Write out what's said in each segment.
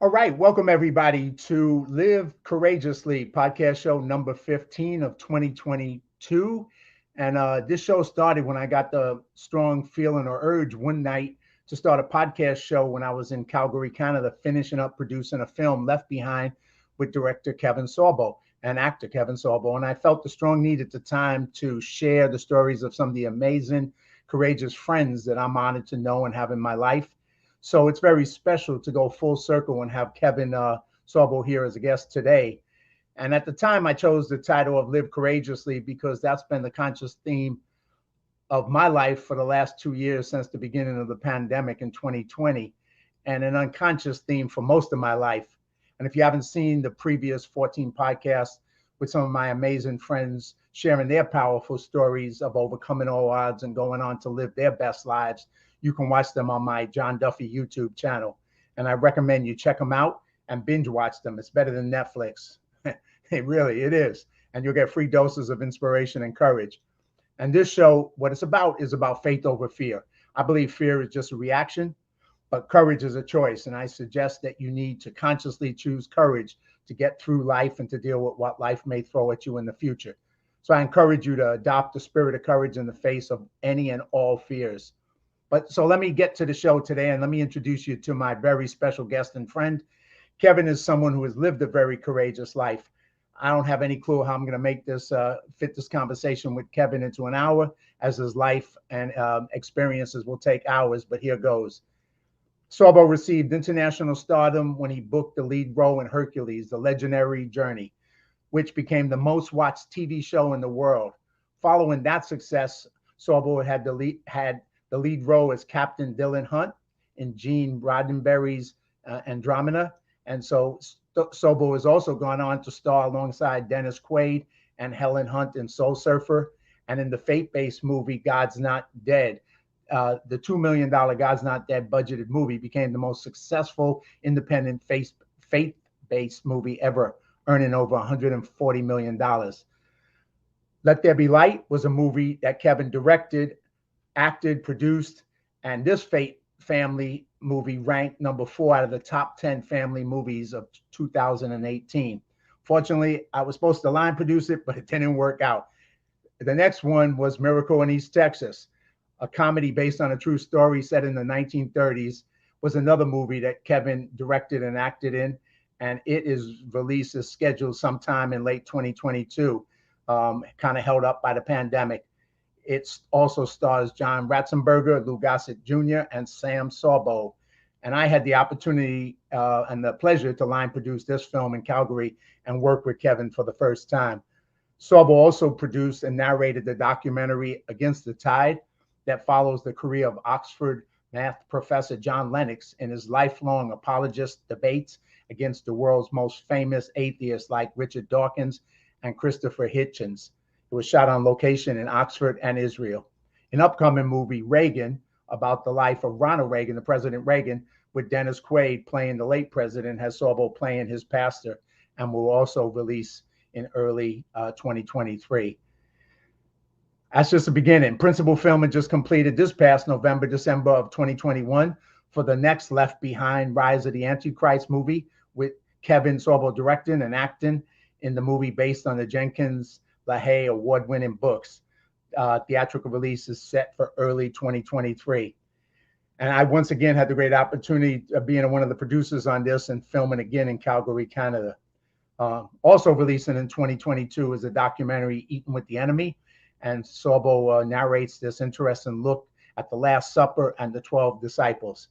All right, welcome everybody to Live Courageously, podcast show number 15 of 2022. And this show started when I got the strong feeling or urge one night to start a podcast show when I was in Calgary, Canada, finishing up producing a film, Left Behind, with director Kevin Sorbo and actor Kevin Sorbo. And I felt the strong need at the time to share the stories of some of the amazing, courageous friends that I'm honored to know and have in my life. So it's very special to go full circle and have Kevin Sorbo here as a guest today. And at the time, I chose the title of Live Courageously because that's been the conscious theme of my life for the last 2 years since the beginning of the pandemic in 2020, and an unconscious theme for most of my life. And if you haven't seen the previous 14 podcasts with some of my amazing friends sharing their powerful stories of overcoming all odds and going on to live their best lives, you can watch them on my John Duffy YouTube channel. And I recommend you check them out and binge watch them. It's better than Netflix. It is. And you'll get free doses of inspiration and courage. And this show, what it's about is about faith over fear. I believe fear is just a reaction, but courage is a choice. And I suggest that you need to consciously choose courage to get through life and to deal with what life may throw at you in the future. So I encourage you to adopt the spirit of courage in the face of any and all fears. But so let me get to the show today and let me introduce you to my very special guest and friend. Kevin is someone who has lived a very courageous life. I don't have any clue how I'm going to make this fit this conversation with Kevin into an hour, as his life and experiences will take hours, but here goes. Sorbo received international stardom when he booked the lead role in Hercules, The Legendary Journey, which became the most watched TV show in the world. Following that success, Sorbo had the lead role as Captain Dylan Hunt in Gene Roddenberry's Andromeda. And so Sorbo has also gone on to star alongside Dennis Quaid and Helen Hunt in Soul Surfer and in the faith-based movie God's Not Dead. The $2 million God's Not Dead budgeted movie became the most successful independent faith-based movie ever, earning over $140 million. Let There Be Light was a movie that Kevin directed, acted, produced, and this family movie ranked number 4 out of the top 10 family movies of 2018. Fortunately, I was supposed to line produce it, but it didn't work out. The next one was Miracle in East Texas, a comedy based on a true story set in the 1930s, was another movie that Kevin directed and acted in, and it is released as scheduled sometime in late 2022, kind of held up by the pandemic. It also stars John Ratzenberger, Lou Gossett Jr., and Sam Sorbo. And I had the opportunity and the pleasure to line produce this film in Calgary and work with Kevin for the first time. Sorbo also produced and narrated the documentary Against the Tide that follows the career of Oxford math professor John Lennox in his lifelong apologist debates against the world's most famous atheists like Richard Dawkins and Christopher Hitchens. It was shot on location in Oxford and Israel. An upcoming movie, Reagan, about the life of Ronald Reagan, the President Reagan, with Dennis Quaid playing the late president, has Sorbo playing his pastor, and will also release in early 2023. That's just the beginning. Principal filming just completed this past November, December of 2021 for the next Left Behind, Rise of the Antichrist movie, with Kevin Sorbo directing and acting in the movie based on the Jenkins LaHaye award-winning books. Theatrical release is set for early 2023. And I once again had the great opportunity of being one of the producers on this and filming again in Calgary, Canada. Also releasing in 2022 is a documentary, Eating with the Enemy, and Sorbo narrates this interesting look at the Last Supper and the 12 disciples.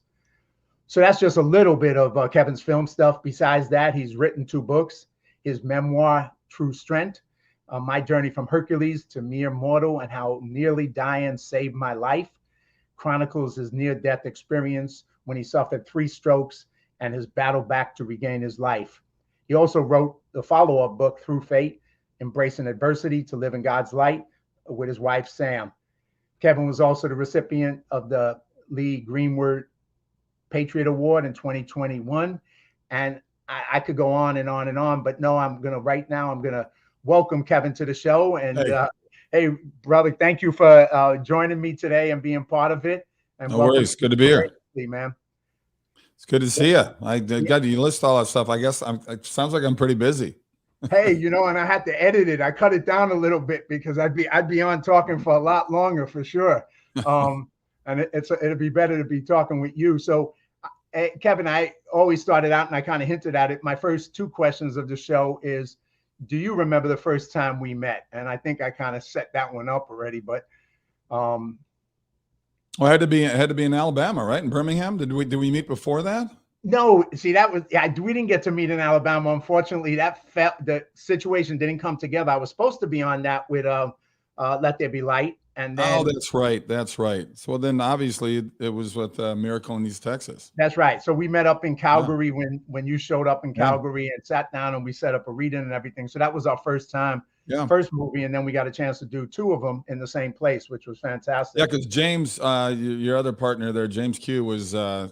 So that's just a little bit of Kevin's film stuff. Besides that, he's written 2 books, his memoir, True Strength, My Journey from Hercules to Mere Mortal and How Nearly Dying Saved My Life, chronicles his near-death experience when he suffered 3 strokes and his battle back to regain his life. He also wrote the follow-up book, Through Fate, Embracing Adversity to Live in God's Light, with his wife, Sam. Kevin was also the recipient of the Lee Greenwood Patriot Award in 2021. And I could go on and on and on, but no, I'm going to welcome Kevin to the show. And hey, brother, thank you for joining me today and being part of it. And no worries. Good to be here. Man. It's good to see you. I Yeah. got you list all that stuff. I guess it sounds like I'm pretty busy. Hey, and I had to edit it. I cut it down a little bit because I'd be on talking for a lot longer for sure. Um, and it'd be better to be talking with you. So, Kevin, I always started out and I kind of hinted at it. My first two questions of the show is, do you remember the first time we met? And I think I kind of set that one up already, but um, Well, it had to be in Alabama, right? In Birmingham. Did we meet before that? no, see, that was, yeah, we didn't get to meet in Alabama. Unfortunately, the situation didn't come together. I was supposed to be on that with Let There Be Light, and Oh, then that's right. That's right. So then obviously it was with Miracle in East Texas. that's right. So we met up in Yeah. Calgary when you showed up in Yeah. Calgary and sat down and we set up a reading and everything. So that was our first time, Yeah. first movie, and then we got a chance to do two of them in the same place, which was Yeah, fantastic. because James, your other partner there, James Q,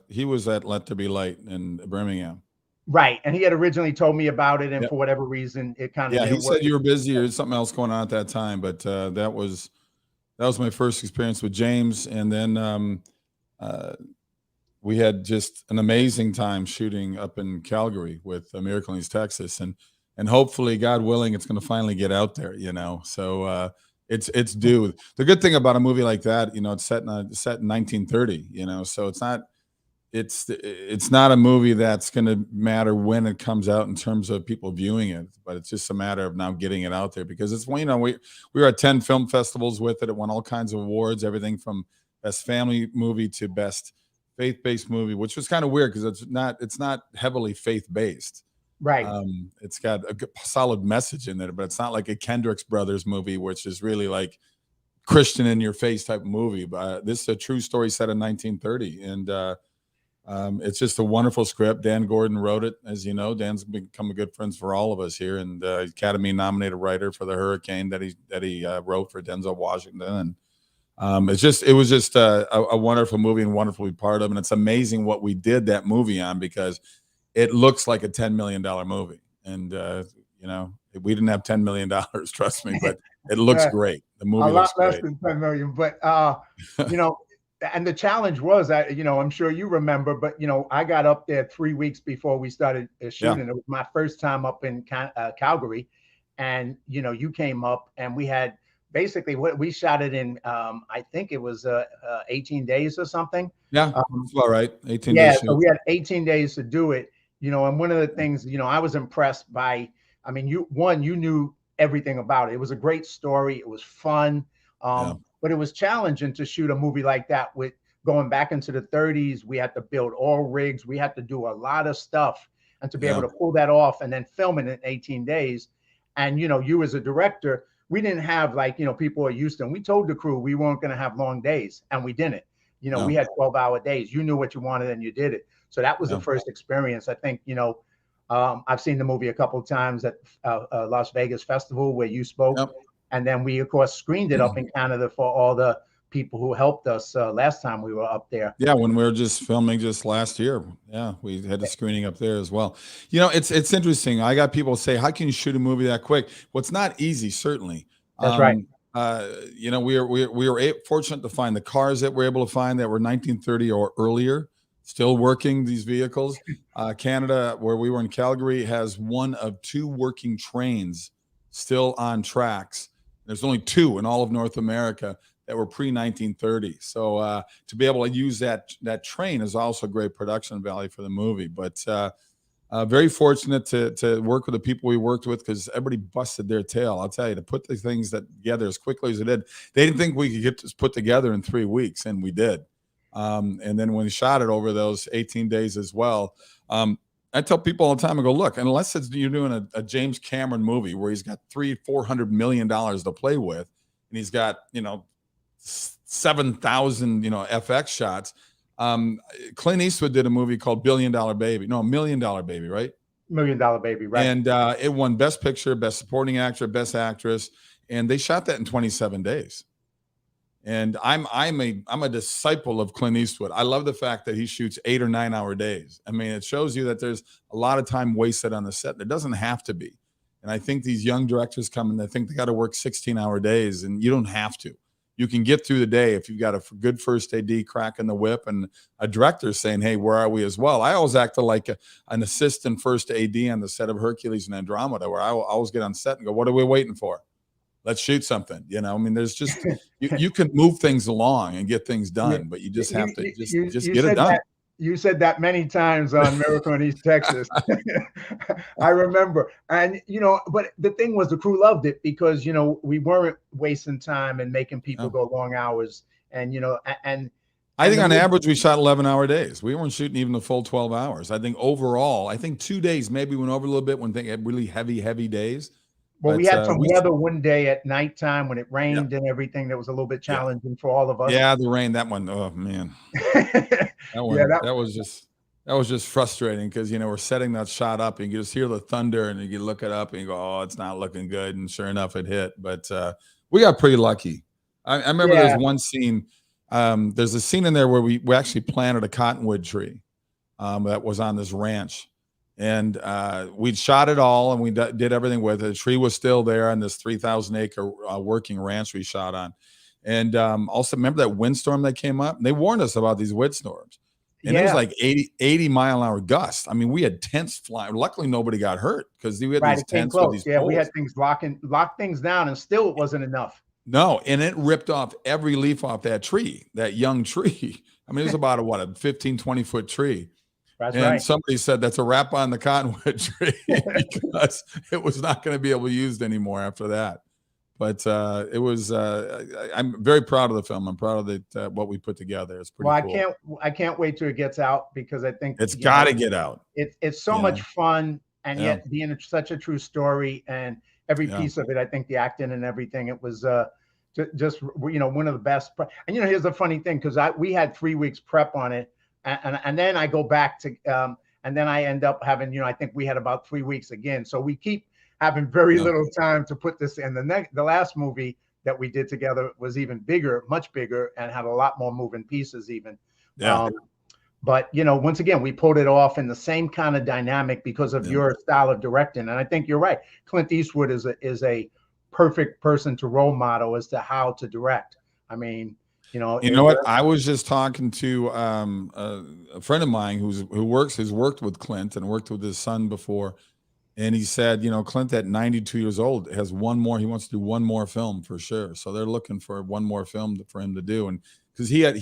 he was at Let There Be Light in Birmingham. Right, and he had originally told me about it, and Yeah. for whatever reason, it kind of Yeah, he didn't work. said you were busy or something else going on at that time, but that was my first experience with James, and then uh, we had just an amazing time shooting up in Calgary with Miracle in East Texas, and hopefully, God willing, it's going to finally get out there. So it's due. The good thing about a movie like that, it's set in 1930. So it's not a movie that's going to matter when it comes out in terms of people viewing it, but it's just a matter of now getting it out there because it's we were at 10 film festivals with it. It won all kinds of awards, everything from best family movie to best faith-based movie, which was kind of weird because it's not heavily faith-based. Right. It's got a solid message in it, but it's not like a Kendrick's Brothers movie, which is really like Christian in your face type of movie. But this is a true story set in 1930, and it's just a wonderful script. Dan Gordon wrote it, as you know. Dan's become a good friend for all of us here, and Academy nominated writer for The Hurricane that he wrote for Denzel Washington. And it was just a wonderful movie and wonderful to be part of. And it's amazing what we did that movie on because it looks like a $10 million movie. And, we didn't have $10 million, trust me, but it looks great. The movie looks less great. than 10 million, but, and the challenge was that, I'm sure you remember, but, I got up there 3 weeks before we started shooting. Yeah. It was my first time up in Calgary. And, you came up and we had basically we shot it in, I think it was 18 days or something. Yeah, that's all right. 18 yeah, days. so we had 18 days to do it, and one of the things, I was impressed by, I mean, you knew everything about it. It was a great story. It was fun. But it was challenging to shoot a movie like that with going back into the 30s. We had to build all rigs. We had to do a lot of stuff. And to be able to pull that off and then film it in 18 days. And, you as a director, we didn't have like, people are used to, and we told the crew we weren't going to have long days, and we didn't. We had 12-hour days. You knew what you wanted and you did it. So that was the first experience. I think, I've seen the movie a couple of times at Las Vegas Festival where you spoke. Yep. And then we, of course, screened it up in Canada for all the people who helped us last time we were up there. Yeah, when we were just filming just last year. Yeah, we had a screening up there as well. It's interesting. I got people say, how can you shoot a movie that quick? Well, it's not easy, certainly. That's right. We were fortunate to find the cars that we're able to find that were 1930 or earlier, still working, these vehicles. Canada, where we were in Calgary, has one of two working trains still on tracks. There's only two in all of North America that were pre-1930. So to be able to use that train is also a great production value for the movie. But very fortunate to work with the people we worked with because everybody busted their tail. I'll tell you, to put the things together as quickly as it did. They didn't think we could get this put together in 3 weeks, and we did. And then when we shot it over those 18 days as well, I tell people all the time, I go, look, unless you're doing a James Cameron movie where he's got $300-400 million to play with, and he's got 7,000 FX shots. Clint Eastwood did a movie called $1 Million Baby, right? $1 Million Baby, right? And it won Best Picture, Best Supporting Actor, Best Actress, and they shot that in 27 days. And I'm a disciple of Clint Eastwood. I love the fact that he shoots 8 or 9 hour days. I mean, it shows you that there's a lot of time wasted on the set. There doesn't have to be. And I think these young directors come and they think they got to work 16-hour days, and you don't have to. you can get through the day if you've got a good first AD cracking the whip and a director saying, hey, where are we as well? I always acted like an assistant first AD on the set of Hercules and Andromeda, where I always get on set and go, what are we waiting for? Let's shoot something. You know, I mean, there's just, you can move things along and get things done, but you just have to just get it done. You said that many times on Miracle in East Texas. I remember. And, but the thing was the crew loved it because, we weren't wasting time and making people go long hours. And, I think on average, we shot 11-hour days. We weren't shooting even the full 12 hours. I think overall, 2 days maybe went over a little bit when they had really heavy days. Well, we had some weather one day at nighttime when it rained and everything that was a little bit challenging for all of us. Yeah, the rain, that one, oh man. That was just frustrating because we're setting that shot up and you just hear the thunder and you look it up and you go, oh, it's not looking good. And sure enough, it hit. But we got pretty lucky. I remember there's one scene. There's a scene in there where we actually planted a cottonwood tree that was on this ranch. And we'd shot it all and we did everything with it. The tree was still there on this 3,000-acre working ranch we shot on. And also remember that windstorm that came up? They warned us about these windstorms. And it was like 80-mile-an-hour gusts. I mean, we had tents flying. Luckily, nobody got hurt because we had these tents with these poles. We had things lock things down, and still it wasn't enough. No, and it ripped off every leaf off that tree, that young tree. I mean, it was about a 15, 20-foot tree. That's and right. Somebody said that's a wrap on the cottonwood tree because it was not going to be able to be used anymore after that. But it was. I'm very proud of the film. I'm proud of what we put together. It's pretty cool. I can't wait till it gets out because I think it's got to get out. It's so much fun, and yet being such a true story, and every piece of it. I think the acting and everything. It was just one of the best. And here's the funny thing because we had 3 weeks prep on it. And then I go back to, and then I end up having, I think we had about 3 weeks again. So we keep having very little time to put this in. The last movie that we did together was even bigger, much bigger, and had a lot more moving pieces even. Yeah. But, once again, we pulled it off in the same kind of dynamic because of your style of directing. And I think you're right. Clint Eastwood is a perfect person to role model as to how to direct. I mean, you know what? I was just talking to a friend of mine who's worked with Clint and worked with his son before, and he said, Clint at 92 years old has one more. He wants to do one more film for sure. So they're looking for one more film for him to do, and because he had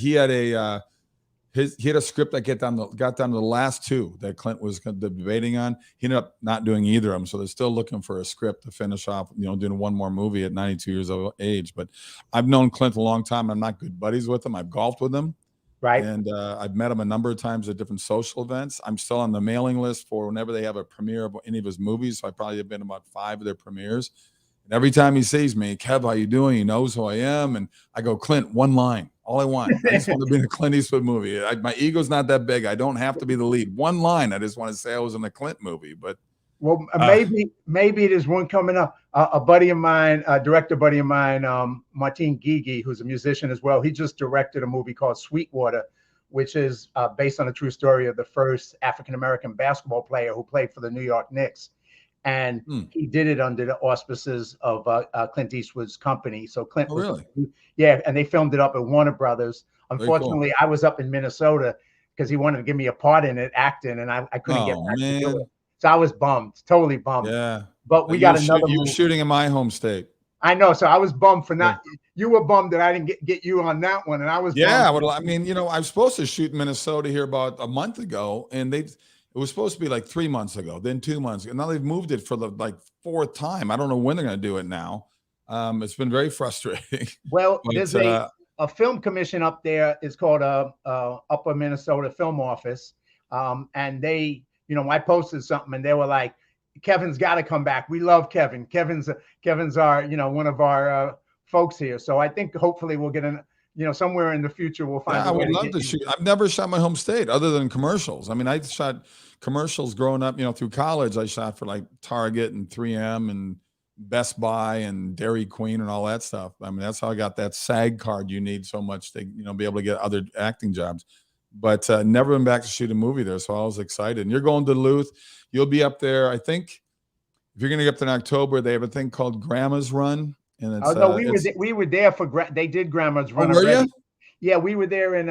a script that got down to the last two that Clint was debating on. He ended up not doing either of them, so they're still looking for a script to finish off, doing one more movie at 92 years of age. But I've known Clint a long time. I'm not good buddies with him. I've golfed with him, right? And I've met him a number of times at different social events. I'm still on the mailing list for whenever they have a premiere of any of his movies. So I probably have been about 5 of their premieres. And every time he sees me, Kev, how you doing? He knows who I am, and I go, Clint, one line. All I want. I just want to be in a Clint Eastwood movie. My ego's not that big. I don't have to be the lead. One line. I just want to say I was in a Clint movie. But maybe there's one coming up. A buddy of mine, a director buddy of mine, Martin Gigi, who's a musician as well. He just directed a movie called Sweetwater, which is based on a true story of the first African-American basketball player who played for the New York Knicks. And he did it under the auspices of Clint Eastwood's company. So Clint was, and they filmed it up at Warner Brothers. Unfortunately, I was up in Minnesota because he wanted to give me a part in it, acting, and I couldn't get back to do it. So I was bummed, totally bummed. Yeah. But we got another movie. You were shooting in my home state. I know. So I was bummed for not. Yeah. You were bummed that I didn't get you on that one, and I was. Yeah. Well, I mean, I was supposed to shoot in Minnesota here about a month ago, and it was supposed to be like 3 months ago, then 2 months ago. Now they've moved it for the 4th time. I don't know when they're going to do it now. It's been very frustrating. Well, there's a film commission up there. It's called Upper Minnesota Film Office. And they, I posted something and they were like, Kevin's got to come back. We love Kevin. Kevin's our, one of our folks here. So I think hopefully we'll get somewhere in the future we'll find. I would love to shoot. I've never shot my home state other than commercials. I mean, I shot commercials growing up, through college. I shot for Target and 3M and Best Buy and Dairy Queen and all that stuff. I mean, that's how I got that SAG card you need so much to, be able to get other acting jobs. But never been back to shoot a movie there. So I was excited. And you're going to Duluth. You'll be up there. I think if you're going to get up there in October, they have a thing called Grandma's Run. and Oh it's no, it's. we were there for they did Grandma's Oh, Run were you? already. Yeah, we were there in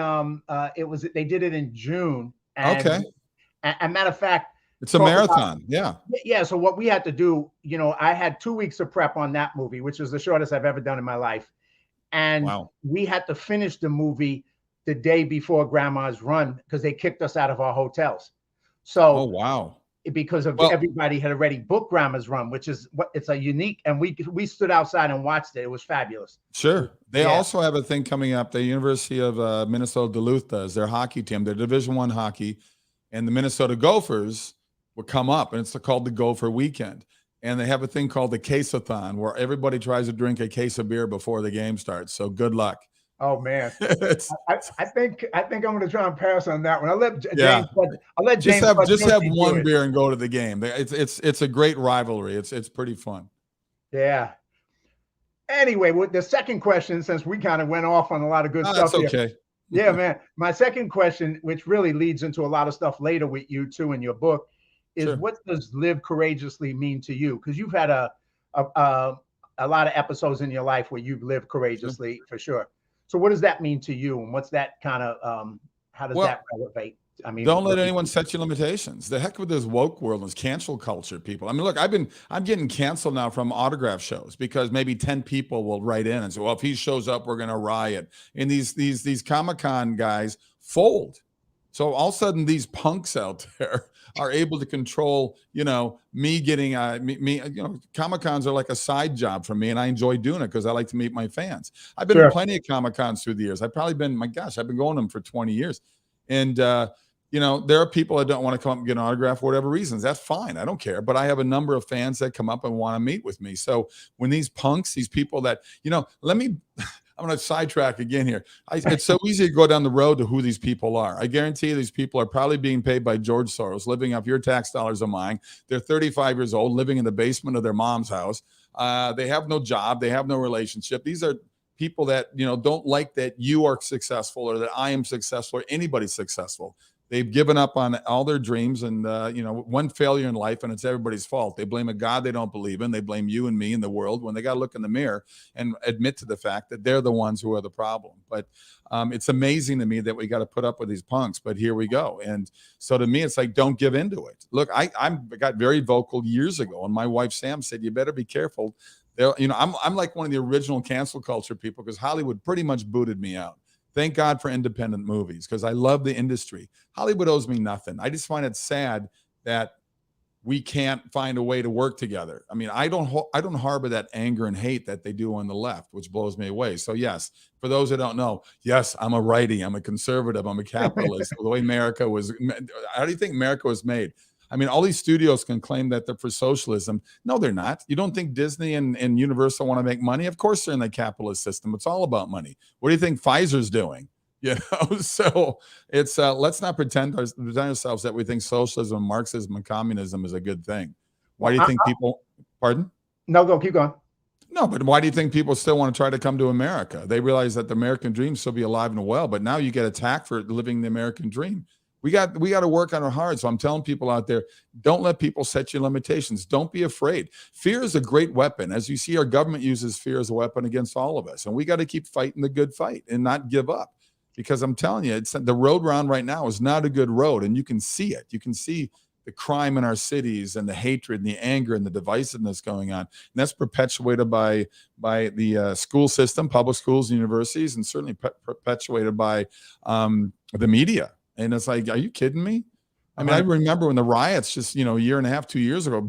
it was they did it in June, Okay, and matter of fact, it's a talk about marathon. Yeah. yeah. So what we had to do, I had 2 weeks of prep on that movie, which is the shortest I've ever done in my life, and Wow. we had to finish the movie the day before Grandma's Run because they kicked us out of our hotels. Oh, So wow. because of Well, everybody had already booked Grandma's Run, which is what it's a unique, and we stood outside and watched it. It was fabulous. sure. They Yeah. also have a thing coming up. The University of Minnesota Duluth does their hockey team, their Division One hockey, and the Minnesota Gophers will come up, and it's called the Gopher Weekend. And they have a thing called the Case-a-thon, where everybody tries to drink a case of beer before the game starts. So good luck. Oh man. It's, I think I'm going to try and pass on that one. yeah, I'll let James Bud just have Duffy do one it. beer and go to the game. It's a great rivalry. It's pretty fun. Yeah. Anyway, with the second question, since we kind of went off on a lot of good Oh, stuff that's here. okay. Yeah, man. My second question, which really leads into a lot of stuff later with you too in your book, is Sure. what does live courageously mean to you? Because you've had a, a a lot of episodes in your life where you've lived Sure. courageously for sure. So what does that mean to you, and what's that kind of how does that Well, relate? I mean, don't let anyone set you limitations. The heck with this woke world, this cancel culture, people. I mean, look, I'm getting canceled now from autograph shows because maybe 10 people will write in and say, well, if he shows up, we're gonna riot. And these Comic-Con guys fold. So all of a sudden, these punks out there are able to control, me getting Comic Cons are like a side job for me, and I enjoy doing it because I like to meet my fans. I've been to sure, plenty of Comic Cons through the years. I've probably been, my gosh, I've been going to them for 20 years, and there are people that don't want to come up and get an autograph for whatever reasons. That's fine. I don't care. But I have a number of fans that come up and want to meet with me. So when these punks, these people that, let me I'm going to sidetrack again here. It's so easy to go down the road to who these people are. I guarantee you these people are probably being paid by George Soros, living off your tax dollars or mine. They're 35 years old, living in the basement of their mom's house. They have no job. They have no relationship. These are people that, don't like that you are successful or that I am successful or anybody's successful. They've given up on all their dreams and, one failure in life, and it's everybody's fault. They blame a God they don't believe in. They blame you and me and the world when they got to look in the mirror and admit to the fact that they're the ones who are the problem. But it's amazing to me that we got to put up with these punks, but here we go. And so to me, it's like, don't give into it. Look, I got very vocal years ago, and my wife, Sam, said, you better be careful. I'm like one of the original cancel culture people because Hollywood pretty much booted me out. Thank God for independent movies because I love the industry. Hollywood owes me nothing. I just find it sad that we can't find a way to work together. I mean, I don't harbor that anger and hate that they do on the left, which blows me away. So yes, for those that don't know, yes, I'm a righty, I'm a conservative, I'm a capitalist. The way America was, how do you think America was made? I mean, all these studios can claim that they're for socialism. No, they're not. You don't think Disney and Universal want to make money? Of course they're in the capitalist system. It's all about money. What do you think Pfizer's doing? So it's let's not pretend ourselves that we think socialism, Marxism, and communism is a good thing. Why well, do you think people? Pardon? no, go keep going. No, but why do you think people still want to try to come to America? They realize that the American dream still be alive and well, but now you get attacked for living the American dream. We got to work on it hard. So I'm telling people out there, don't let people set you limitations. Don't be afraid. Fear is a great weapon. As you see, our government uses fear as a weapon against all of us. And we got to keep fighting the good fight and not give up. Because I'm telling you, the road we're on right now is not a good road. And you can see it. You can see the crime in our cities and the hatred and the anger and the divisiveness going on. And that's perpetuated by the school system, public schools and universities, and certainly perpetuated by the media. And it's like, are you kidding me? I mean, I remember when the riots just, a year and a half, 2 years ago,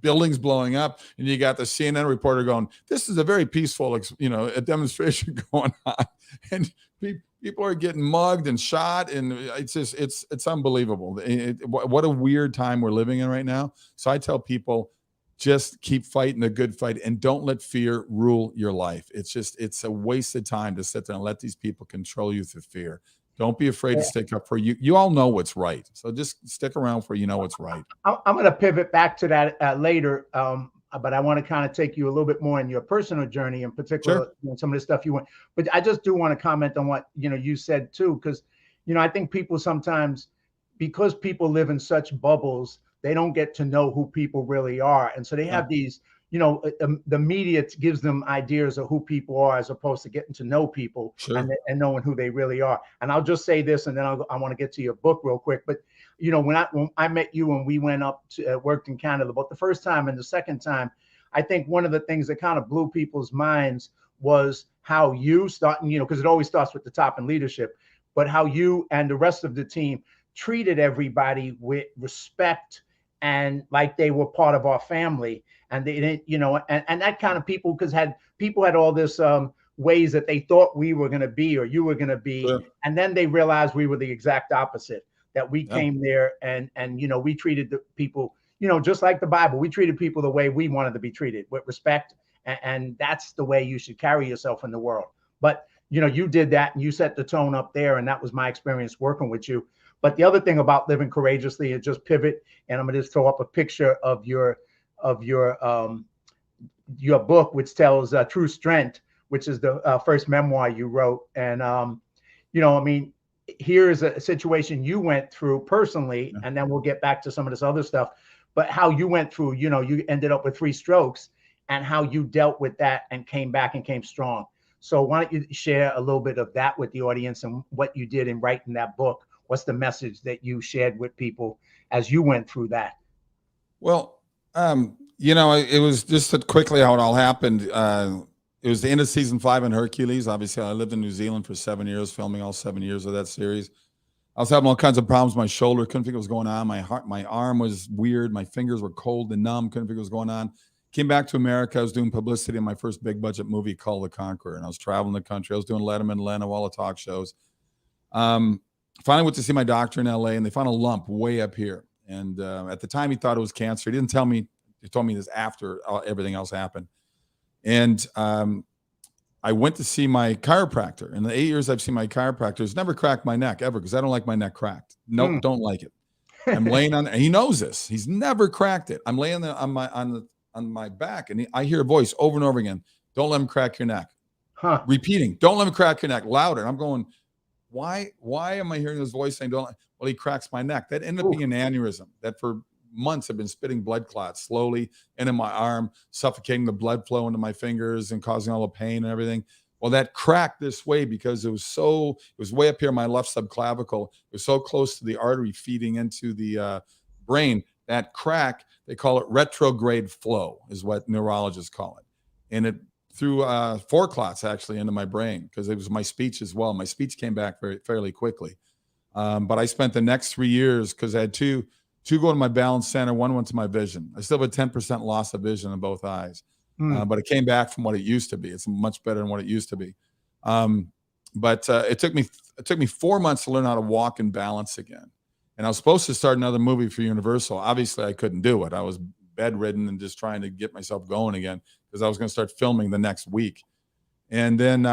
buildings blowing up, and you got the CNN reporter going, this is a very peaceful, a demonstration going on. And people are getting mugged and shot. And it's unbelievable. What a weird time we're living in right now. So I tell people, just keep fighting the good fight and don't let fear rule your life. It's a waste of time to sit there and let these people control you through fear. Don't be afraid to stick up for you. You all know what's right. So just stick around for what's right. I'm going to pivot back to that later, but I want to kind of take you a little bit more in your personal journey, in particular, Sure. Some of the stuff you want. But I just do want to comment on what you said too, because I think people sometimes, because people live in such bubbles, they don't get to know who people really are, and so they have these the media gives them ideas of who people are as opposed to getting to know people Sure. and knowing who they really are. And I'll just say this, and then I want to get to your book real quick. But when I met you and we went up to worked in Canada, but the first time and the second time, I think one of the things that kind of blew people's minds was how you start, because it always starts with the top in leadership, but how you and the rest of the team treated everybody with respect and like they were part of our family. And they didn't, and that kind of people, because people had all this ways that they thought we were going to be or you were going to be. Sure. And then they realized we were the exact opposite, that we Yeah. came there and we treated the people, just like the Bible, we treated people the way we wanted to be treated, with respect. And that's the way you should carry yourself in the world. But, you did that and you set the tone up there. And that was my experience working with you. But the other thing about living courageously is just pivot. And I'm going to just throw up a picture of your book, which tells True Strength, which is the first memoir you wrote. And, here's a situation you went through personally, and then we'll get back to some of this other stuff, but how you went through, you ended up with 3 strokes and how you dealt with that and came back and came strong. So why don't you share a little bit of that with the audience and what you did in writing that book? What's the message that you shared with people as you went through that? Well, it was just quickly how it all happened. It was the end of season 5 in Hercules. Obviously, I lived in New Zealand for 7 years, filming all 7 years of that series. I was having all kinds of problems with my shoulder. Couldn't figure what was going on. My arm was weird. My fingers were cold and numb. Couldn't figure what was going on. Came back to America. I was doing publicity in my first big budget movie called The Conqueror, and I was traveling the country. I was doing Letterman, Leno, all the talk shows. Finally went to see my doctor in LA, and they found a lump way up here. And at the time, he thought it was cancer. He didn't tell me. He told me this after everything else happened. And I went to see my chiropractor. In the 8 years I've seen my chiropractor, he's never cracked my neck ever because I don't like my neck cracked. Nope, don't like it. I'm laying on, and he knows this. He's never cracked it. I'm laying there on my back, and I hear a voice over and over again. Don't let him crack your neck. Repeating, don't let him crack your neck, louder. And I'm going, why am I hearing this voice saying, don't? Well, he cracks my neck. That ended up being an aneurysm that for months have been spitting blood clots slowly into my arm, suffocating the blood flow into my fingers and causing all the pain and everything. Well, that cracked this way because it was way up here, my left subclavicle. It was so close to the artery feeding into the brain. That crack, they call it retrograde flow, is what neurologists call it. And it threw 4 clots actually into my brain because it was my speech as well. My speech came back fairly quickly. But I spent the next 3 years because I had two go to my balance center, 1 went to my vision. I still have a 10% loss of vision in both eyes, but it came back from what it used to be. It's much better than what it used to be. But it took me 4 months to learn how to walk and balance again. And I was supposed to start another movie for Universal. Obviously, I couldn't do it. I was bedridden and just trying to get myself going again because I was going to start filming the next week. And then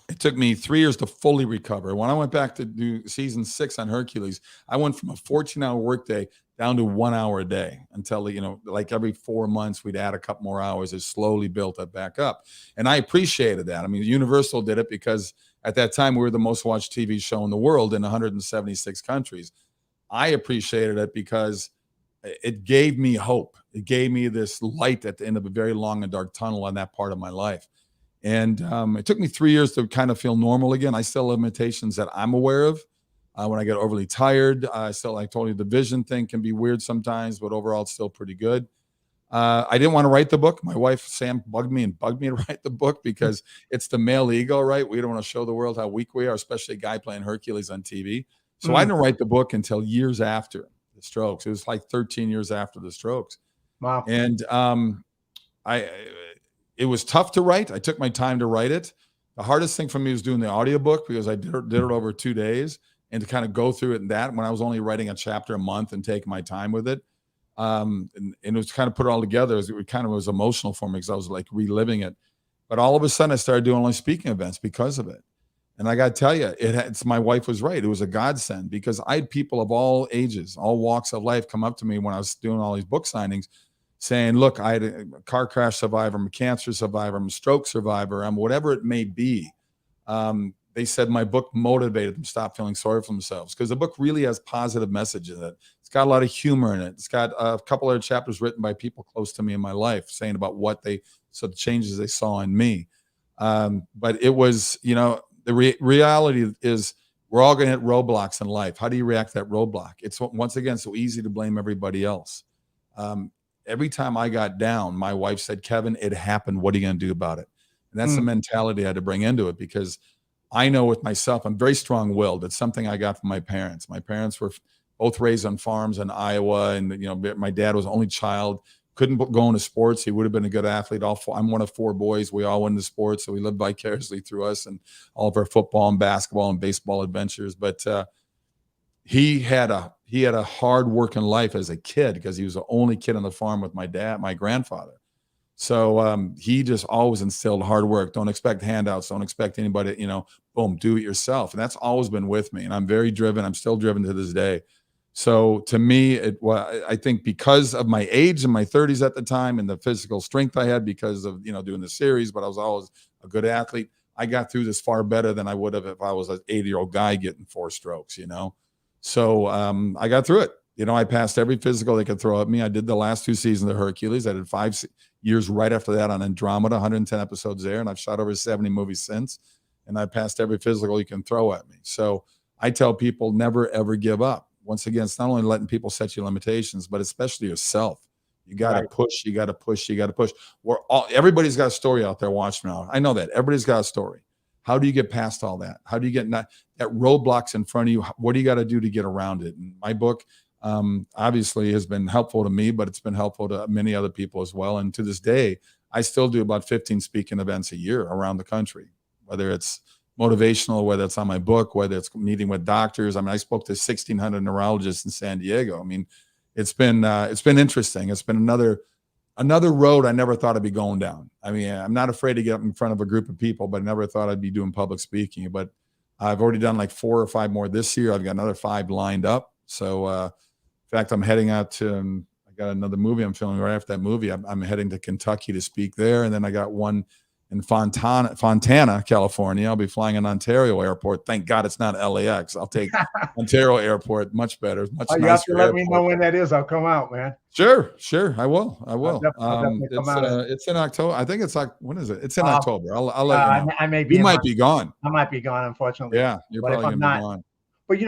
it took me 3 years to fully recover. When I went back to do season 6 on Hercules, I went from a 14-hour workday down to 1 hour a day until, like every 4 months, we'd add a couple more hours. It slowly built it back up. And I appreciated that. I mean, Universal did it because at that time we were the most watched TV show in the world in 176 countries. I appreciated it because it gave me hope. It gave me this light at the end of a very long and dark tunnel on that part of my life. And it took me 3 years to kind of feel normal again. I still have limitations that I'm aware of. When I get overly tired, like I told you, the vision thing can be weird sometimes, but overall it's still pretty good. I didn't want to write the book. My wife, Sam, bugged me to write the book because it's the male ego, right? We don't want to show the world how weak we are, especially a guy playing Hercules on TV. So I didn't write the book until years after the strokes. It was like 13 years after the strokes. Wow. And it was tough to write. I took my time to write it. The hardest thing for me was doing the audiobook because I did it over 2 days and to kind of go through it and that when I was only writing a chapter a month and taking my time with it. And it was kind of put it all together. It kind of was emotional for me because I was like reliving it. But all of a sudden I started doing only speaking events because of it. And I got to tell you, my wife was right. It was a godsend because I had people of all ages, all walks of life come up to me when I was doing all these book signings saying, look, I had a car crash survivor, I'm a cancer survivor, I'm a stroke survivor, I'm whatever it may be. they said my book motivated them to stop feeling sorry for themselves, because the book really has positive messages in it. It's got a lot of humor in it. It's got a couple other chapters written by people close to me in my life saying about the changes they saw in me. But it was, the reality is we're all going to hit roadblocks in life. How do you react to that roadblock? It's once again so easy to blame everybody else. Every time I got down, my wife said, Kevin, it happened. What are you going to do about it? And that's the mentality I had to bring into it, because I know with myself, I'm very strong-willed. It's something I got from my parents. My parents were both raised on farms in Iowa, and my dad was the only child, couldn't go into sports. He would have been a good athlete. I'm one of 4 boys. We all went into sports, so we lived vicariously through us and all of our football and basketball and baseball adventures. But he had a hard working life as a kid, because he was the only kid on the farm with my grandfather. So he just always instilled hard work. Don't expect handouts. Don't expect anybody, boom, do it yourself. And that's always been with me. And I'm very driven. I'm still driven to this day. So to me, I think because of my age in my 30s at the time and the physical strength I had because of, doing the series, but I was always a good athlete. I got through this far better than I would have if I was an 80-year-old guy getting 4 strokes, So I got through it. I passed every physical they could throw at me. I did the last 2 seasons of Hercules. I did 5 years right after that on Andromeda, 110 episodes there. And I've shot over 70 movies since. And I passed every physical you can throw at me. So I tell people, never, ever give up. Once again, it's not only letting people set you limitations, but especially yourself. You got to push, you got to push, you got to push. Everybody's got a story out there watching now. I know that. Everybody's got a story. How do you get past all that? How do you get that roadblocks in front of you? What do you got to do to get around it? And my book obviously has been helpful to me, but it's been helpful to many other people as well. And to this day, I still do about 15 speaking events a year around the country, whether it's motivational, whether it's on my book, whether it's meeting with doctors. I mean, I spoke to 1,600 neurologists in San Diego. I mean, it's been interesting. It's been another road I never thought I'd be going down. I mean, I'm not afraid to get up in front of a group of people, but I never thought I'd be doing public speaking. But I've already done like 4 or 5 more this year. I've got another 5 lined up. So, in fact, I'm heading out to, I got another movie I'm filming right after that movie. I'm heading to Kentucky to speak there. And then I got one in Fontana, California. I'll be flying in Ontario Airport. Thank God it's not LAX. I'll take Ontario Airport. Much better. Much nicer. You have to let me know when that is. I'll come out, man. Sure. I will. I'll definitely come out. It's in October. I think it's like, when is it? It's in October. I'll let you know. I may be. You might be gone. I might be gone, unfortunately. Yeah, you're probably going to be gone. But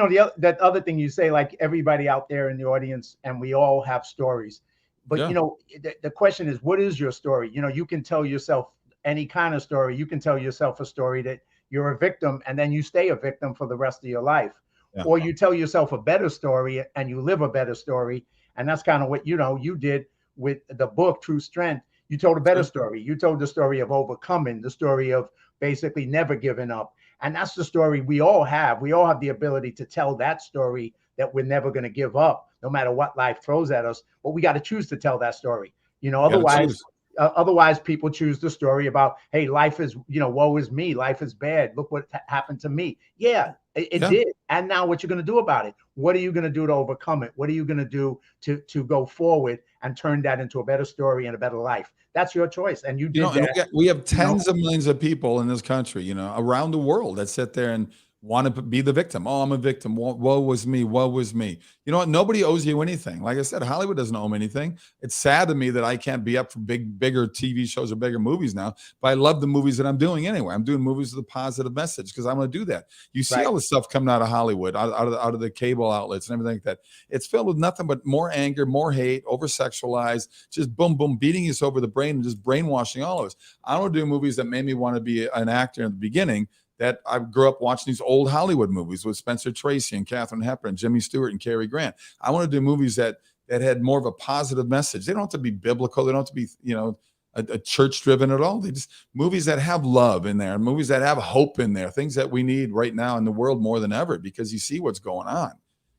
that other thing you say, like everybody out there in the audience, and we all have stories. But the question is, what is your story? You can tell yourself any kind of story. You can tell yourself a story that you're a victim, and then you stay a victim for the rest of your life. Yeah. Or you tell yourself a better story and you live a better story. And that's kind of what you did with the book, True Strength. You told a better story. You told the story of overcoming, the story of basically never giving up. And that's the story we all have. We all have the ability to tell that story, that we're never going to give up, no matter what life throws at us. But we got to choose to tell that story. Otherwise people choose the story about, hey, life is, woe is me. Life is bad. Look what happened to me. Yeah, it did. And now what you're going to do about it? What are you going to do to overcome it? What are you going to do to go forward and turn that into a better story and a better life? That's your choice. And you did that. We have tens of millions of people in this country, around the world that sit there and want to be the victim. Oh, I'm a victim. Woe was me. Woe was me. You know what? Nobody owes you anything. Like I said, Hollywood doesn't owe me anything. It's sad to me that I can't be up for bigger TV shows or bigger movies now, but I love the movies that I'm doing anyway. I'm doing movies with a positive message because I'm going to do that. You see all the stuff coming out of Hollywood, out of the cable outlets and everything like that. It's filled with nothing but more anger, more hate, over-sexualized, just boom, boom, beating us over the brain and just brainwashing all of us. I want to do movies that made me want to be an actor in the beginning, that I grew up watching these old Hollywood movies with Spencer Tracy and Katharine Hepburn, Jimmy Stewart and Cary Grant. I want to do movies that had more of a positive message. They don't have to be biblical. They don't have to be, a church-driven at all. They just movies that have love in there, movies that have hope in there, things that we need right now in the world more than ever because you see what's going on.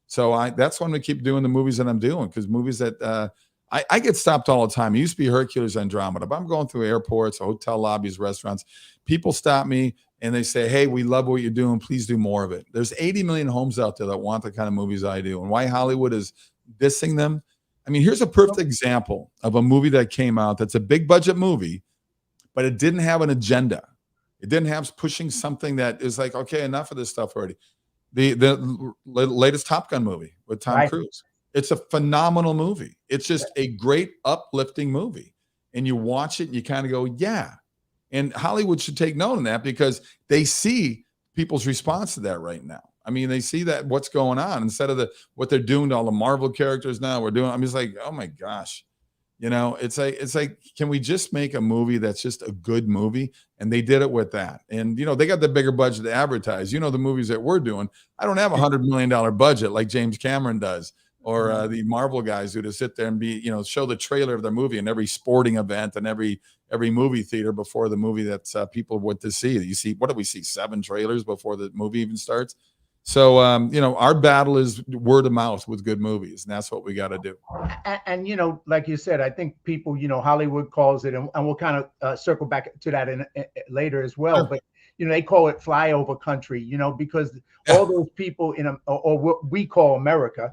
So that's why I'm going to keep doing the movies that I'm doing, because movies that I get stopped all the time. It used to be Hercules, Andromeda, but I'm going through airports, hotel lobbies, restaurants. People stop me and they say, hey, we love what you're doing. Please do more of it. There's 80 million homes out there that want the kind of movies I do. And why Hollywood is dissing them. I mean, here's a perfect example of a movie that came out that's a big budget movie, but it didn't have an agenda. It didn't have pushing something that is like, okay, enough of this stuff already. The latest Top Gun movie with Tom Right. Cruise. It's a phenomenal movie. It's just a great uplifting movie. And you watch it and you kind of go, yeah. And Hollywood should take note of that because they see people's response to that right now. I mean, they see that what's going on instead of what they're doing to all the Marvel characters now. I'm just like, oh my gosh. It's like, can we just make a movie that's just a good movie? And they did it with that. And, they got the bigger budget to advertise. The movies that we're doing, I don't have $100 million budget like James Cameron does, or the Marvel guys do, to sit there and show the trailer of their movie in every sporting event and every movie theater before the movie that people went to see. You see, what do we see? 7 trailers before the movie even starts. So, our battle is word of mouth with good movies, and that's what we got to do. And like you said, I think people, Hollywood calls it, and we'll kind of circle back to that in later as well. Sure. But they call it flyover country, because all those people or what we call America,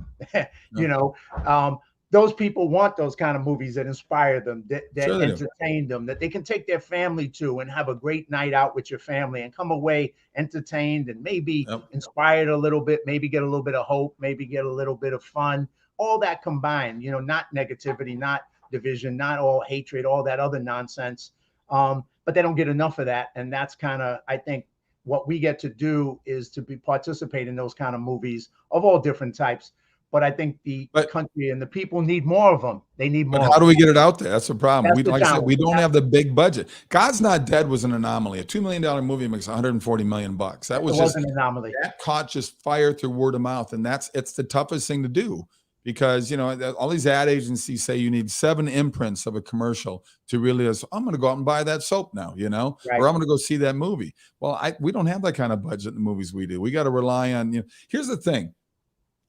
those people want those kind of movies that inspire them, that sure entertain them, that they can take their family to and have a great night out with your family and come away entertained and maybe inspired a little bit, maybe get a little bit of hope, maybe get a little bit of fun, all that combined, not negativity, not division, not all hatred, all that other nonsense. But they don't get enough of that. And that's kind of, I think, what we get to do is to participate in those kind of movies of all different types. But I think the country and the people need more of them. They need more. But how do we get it out there? That's the problem. Like I said, we don't have the big budget. God's Not Dead was an anomaly. A $2 million movie makes $140 million. That was just an anomaly. That caught just fire through word of mouth, and it's the toughest thing to do because all these ad agencies say you need 7 imprints of a commercial to really. I'm going to go out and buy that soap now, right. Or I'm going to go see that movie. Well, we don't have that kind of budget in the movies we do. We got to rely on. Here's the thing.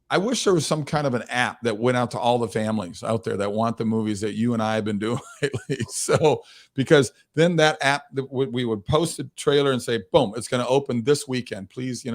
I wish there was some kind of an app that went out to all the families out there that want the movies that you and I have been doing lately. So, because then that app, we would post a trailer and say, boom, it's going to open this weekend. Please,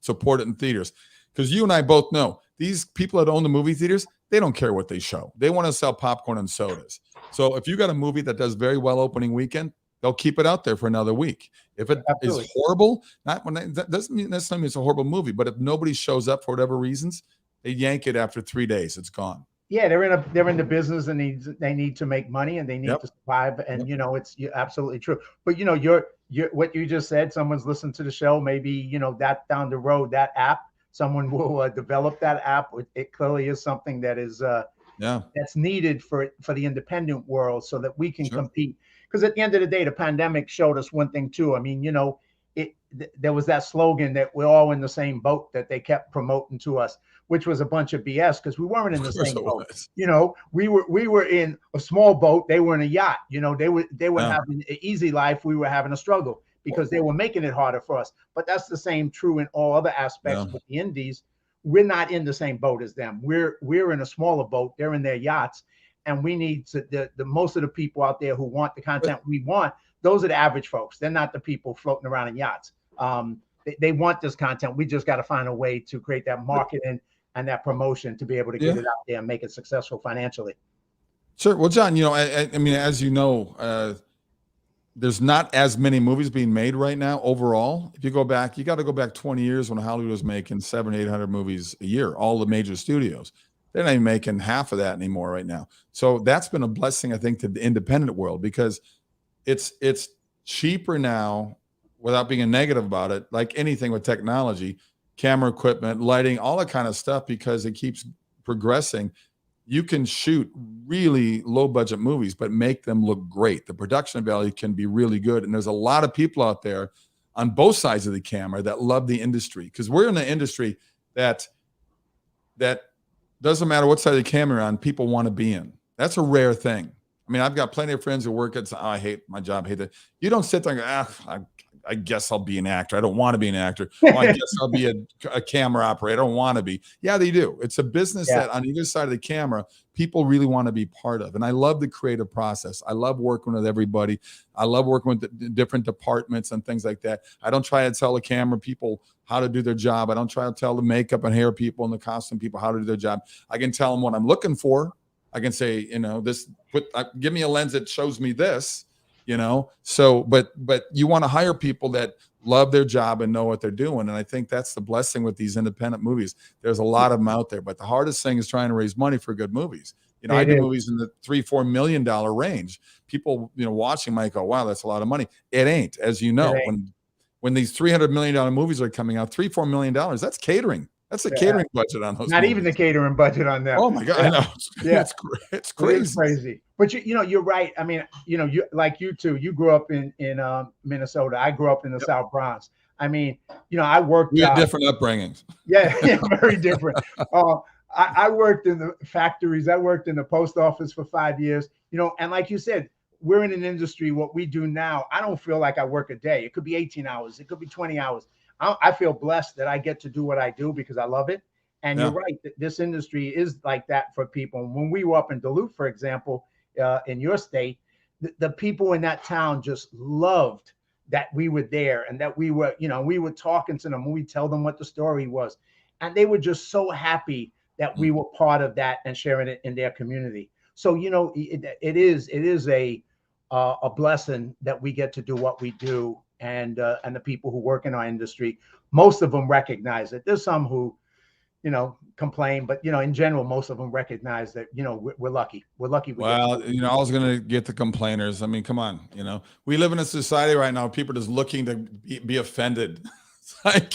support it in theaters. Because you and I both know these people that own the movie theaters, they don't care what they show. They want to sell popcorn and sodas. So if you got a movie that does very well opening weekend, they'll keep it out there for another week. If it is horrible, that doesn't necessarily mean it's a horrible movie, but if nobody shows up for whatever reasons, they yank it after 3 days. It's gone. Yeah, they're in the business and they need to make money and they need to survive. And it's absolutely true. But you're what you just said. Someone's listened to the show. Maybe that down the road, that app, someone will develop that app. It clearly is something that is that's needed for the independent world so that we can compete. Because at the end of the day, the pandemic showed us one thing too. I mean, there was that slogan that we're all in the same boat that they kept promoting to us, which was a bunch of BS because we weren't in the same boat. We were in a small boat. They were in a yacht. They were having an easy life. We were having a struggle because they were making it harder for us. But that's the same true in all other aspects with the indies. We're not in the same boat as them. We're in a smaller boat. They're in their yachts. And we need to the most of the people out there who want the content we want. Those are the average folks. They're not the people floating around in yachts. They want this content. We just got to find a way to create that marketing and that promotion to be able to get it out there and make it successful financially. Sure. Well, John, I mean, as you know, there's not as many movies being made right now overall. If you go back, you got to go back 20 years when Hollywood was making 700-800 movies a year, all the major studios. They're not even making half of that anymore right now. So that's been a blessing, I think, to the independent world because it's cheaper now without being a negative about it, like anything with technology, camera equipment, lighting, all that kind of stuff, because it keeps progressing. You can shoot really low budget movies, but make them look great. The production value can be really good. And there's a lot of people out there on both sides of the camera that love the industry because we're in an industry that doesn't matter what side of the camera you're on, people want to be in. That's a rare thing. I mean, I've got plenty of friends who work at, I hate my job, hate that. You don't sit there and go, I guess I'll be an actor. I don't want to be an actor. Oh, I guess I'll be a camera operator. I don't want to be. Yeah, they do. It's a business that on either side of the camera, people really want to be part of. And I love the creative process. I love working with everybody. I love working with the different departments and things like that. I don't try to tell the camera people how to do their job. I don't try to tell the makeup and hair people and the costume people how to do their job. I can tell them what I'm looking for. I can say, give me a lens that shows me this, So, but you want to hire people that love their job and know what they're doing. And I think that's the blessing with these independent movies. There's a lot of them out there, but the hardest thing is trying to raise money for good movies. I do movies in the $3-4 million range. People, watching might go, wow, that's a lot of money. It ain't, as you know, when these $300 million movies are coming out, $3-4 million, that's catering. That's the catering budget on those. Not movies. even the catering budget on them. Oh my God, I know. It's crazy. It's crazy. But you're right. I mean, you like you too. You grew up in Minnesota. I grew up in the South Bronx. I mean, I worked. We had different upbringings. Yeah, very different. I worked in the factories. I worked in the post office for 5 years. And like you said, we're in an industry. What we do now, I don't feel like I work a day. It could be 18 hours. It could be 20 hours. I feel blessed that I get to do what I do because I love it. And you're right. This industry is like that for people. When we were up in Duluth, for example, in your state, the people in that town just loved that we were there and that we were talking to them. We tell them what the story was. And they were just so happy that we were part of that and sharing it in their community. So, it is a blessing that we get to do what we do. And the people who work in our industry, most of them recognize it. There's some who, complain, but in general, most of them recognize that we're lucky. We're lucky. Well, I was going to get the complainers. I mean, come on, we live in a society right now. People are just looking to be offended. Like,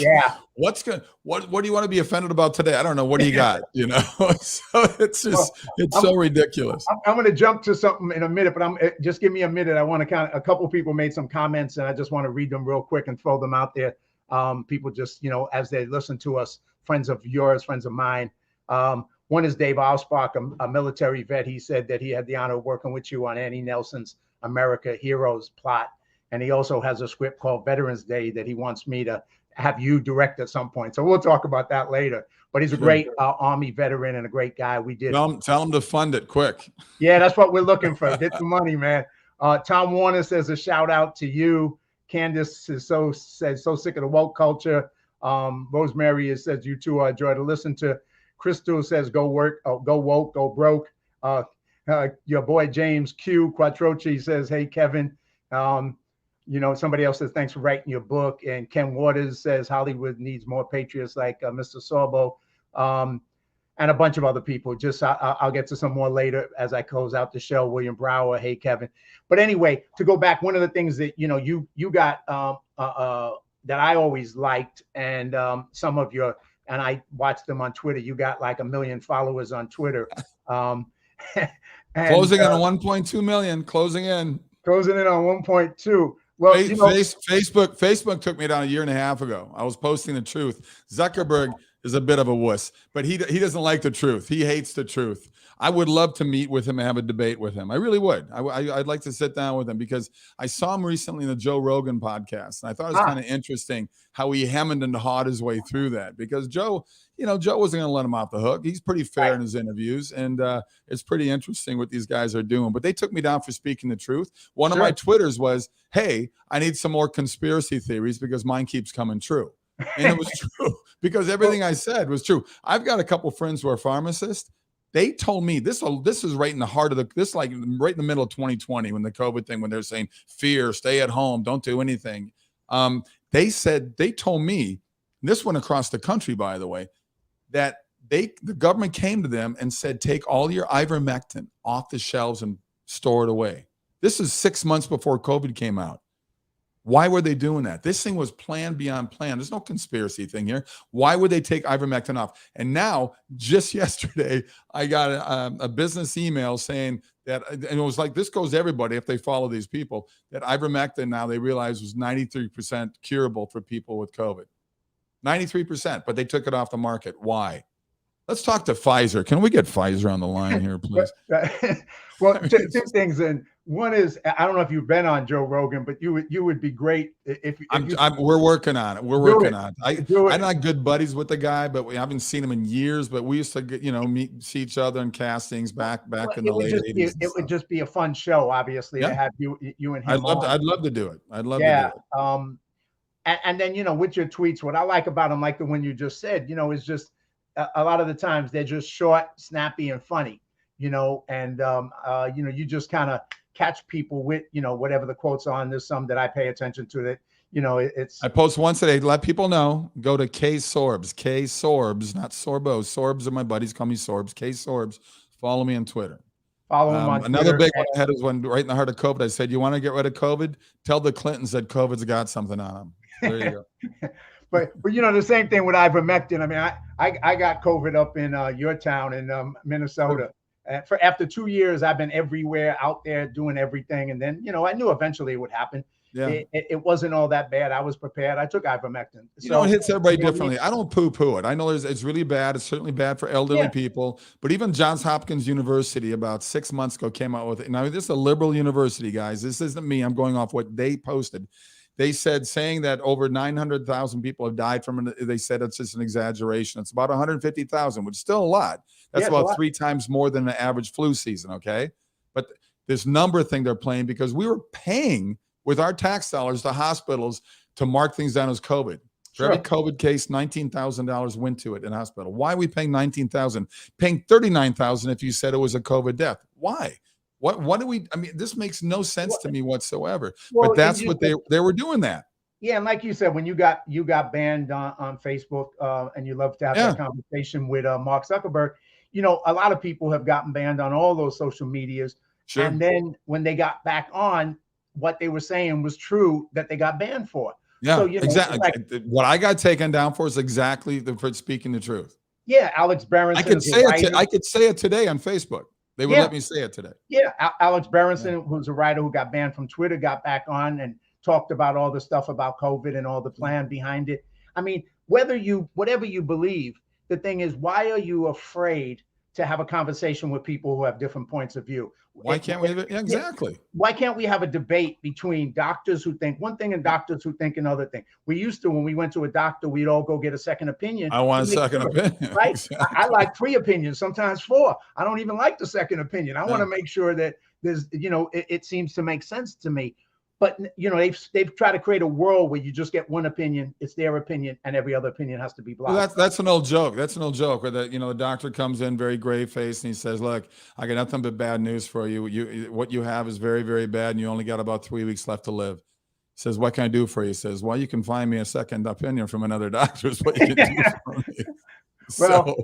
what do you want to be offended about today? I don't know. What do you got? So it's so ridiculous. I'm going to jump to something in a minute, but just give me a minute. I want to a couple of people made some comments and I just want to read them real quick and throw them out there. People just, as they listen to us, friends of yours, friends of mine. One is Dave Alsbach, a military vet. He said that he had the honor of working with you on Annie Nelson's America Heroes plot. And he also has a script called Veterans Day that he wants me to have you direct at some point. So we'll talk about that later. But he's a great Army veteran and a great guy. We did. Tell him to fund it quick. Yeah, that's what we're looking for. Get the money, man. Tom Warner says a shout out to you. Candace is so sick of the woke culture. Rosemary says you two are a joy to listen to. Crystal says go work, go woke, go broke. Your boy James Q Quattrochi says, hey Kevin. Somebody else says, thanks for writing your book. And Ken Waters says, Hollywood needs more patriots like Mr. Sorbo. And a bunch of other people. Just I'll get to some more later as I close out the show. William Brower, hey, Kevin. But anyway, to go back, one of the things that, you got that I always liked and some of your, and I watched them on Twitter. You got like 1 million followers on Twitter. Closing in on 1.2 million, closing in on 1.2. Well, Facebook took me down a year and a half ago. I was posting the truth. Zuckerberg is a bit of a wuss, but he doesn't like the truth. He hates the truth. I would love to meet with him and have a debate with him. I really would. I'd like to sit down with him because I saw him recently in the Joe Rogan podcast, and I thought it was kind of interesting how he hemmed and hawed his way through that because Joe wasn't going to let him off the hook. He's pretty fair in his interviews, and it's pretty interesting what these guys are doing. But they took me down for speaking the truth. One of my Twitters was, hey, I need some more conspiracy theories because mine keeps coming true. And it was true because everything I said was true. I've got a couple friends who are pharmacists. They told me this is right in the heart of right in the middle of 2020 when the COVID thing, when they're saying fear, stay at home, don't do anything. They told me, this went across the country, by the way, that the government came to them and said, take all your ivermectin off the shelves and store it away. This is 6 months before COVID came out. Why were they doing that? This thing was planned beyond plan. There's no conspiracy thing here. Why would they take ivermectin off? And now, just yesterday, I got a business email saying that, and it was like, this goes to everybody if they follow these people, that ivermectin now they realize was 93% curable for people with COVID. 93%, but they took it off the market. Why? Let's talk to Pfizer. Can we get Pfizer on the line here, please? Well, two things. And one is, I don't know if you've been on Joe Rogan, but you would be great if we're working on it. We're working on it. I'm not good buddies with the guy, but we haven't seen him in years. But we used to, see each other in castings back in the late 80s. It would just be a fun show, obviously, to have you and him. I'd love to do it. I'd love to do it. And then, with your tweets, what I like about them, like the one you just said, is just a lot of the times they're just short, snappy, and funny, and you just kind of catch people with, whatever the quotes are. And there's some that I pay attention to that, it's. I post once a day. Let people know. Go to K Sorbs. K Sorbs, not Sorbo. Sorbs are my buddies. Call me Sorbs. K Sorbs. Follow me on Twitter. Follow him on another Twitter. Big one I had is when right in the heart of COVID, I said, you want to get rid of COVID? Tell the Clintons that COVID's got something on them. There you go. but the same thing with ivermectin. I mean, I got COVID up in your town in Minnesota. After 2 years, I've been everywhere out there doing everything. And then, I knew eventually it would happen. Yeah. It wasn't all that bad. I was prepared. I took ivermectin. It hits everybody differently. I don't poo-poo it. I know it's really bad. It's certainly bad for elderly people. But even Johns Hopkins University about 6 months ago came out with it. Now, this is a liberal university, guys. This isn't me. I'm going off what they posted. They said, saying that over 900,000 people have died from it. They said it's just an exaggeration. It's about 150,000, which is still a lot. That's about 3 times more than the average flu season, okay? But this number thing they're playing because we were paying with our tax dollars to hospitals to mark things down as COVID. For every COVID case, $19,000 went to it in hospital. Why are we paying $19,000? Paying $39,000 if you said it was a COVID death. Why? What do we? I mean, this makes no sense to me whatsoever. But that's what they were doing that. Yeah, and like you said, when you got banned on Facebook, and you love to have that conversation with Mark Zuckerberg, a lot of people have gotten banned on all those social medias. Sure. And then when they got back on, what they were saying was true that they got banned for. Yeah, so, exactly. What I got taken down for is exactly for speaking the truth. Yeah, Alex Berenson. I could say it today on Facebook. They would let me say it today. Yeah, Alex Berenson, who's a writer who got banned from Twitter, got back on and talked about all the stuff about COVID and all the plan behind it. I mean, whatever you believe, the thing is, why are you afraid to have a conversation with people who have different points of view? Why can't we? Exactly. Why can't we have a debate between doctors who think one thing and doctors who think another thing? We used to, when we went to a doctor, we'd all go get a second opinion. I want a second opinion. Right? Exactly. I like 3 opinions, sometimes 4. I don't even like the second opinion. I want to make sure that there's, it seems to make sense to me. But they've tried to create a world where you just get one opinion, it's their opinion, and every other opinion has to be blocked. Well, that's an old joke. That's an old joke where the doctor comes in very grave faced and he says, "Look, I got nothing but bad news for you. What you have is very, very bad, and you only got about 3 weeks left to live." He says, "What can I do for you?" He says, "Well, you can find me a second opinion from another doctor. Is what you can do for me." Well,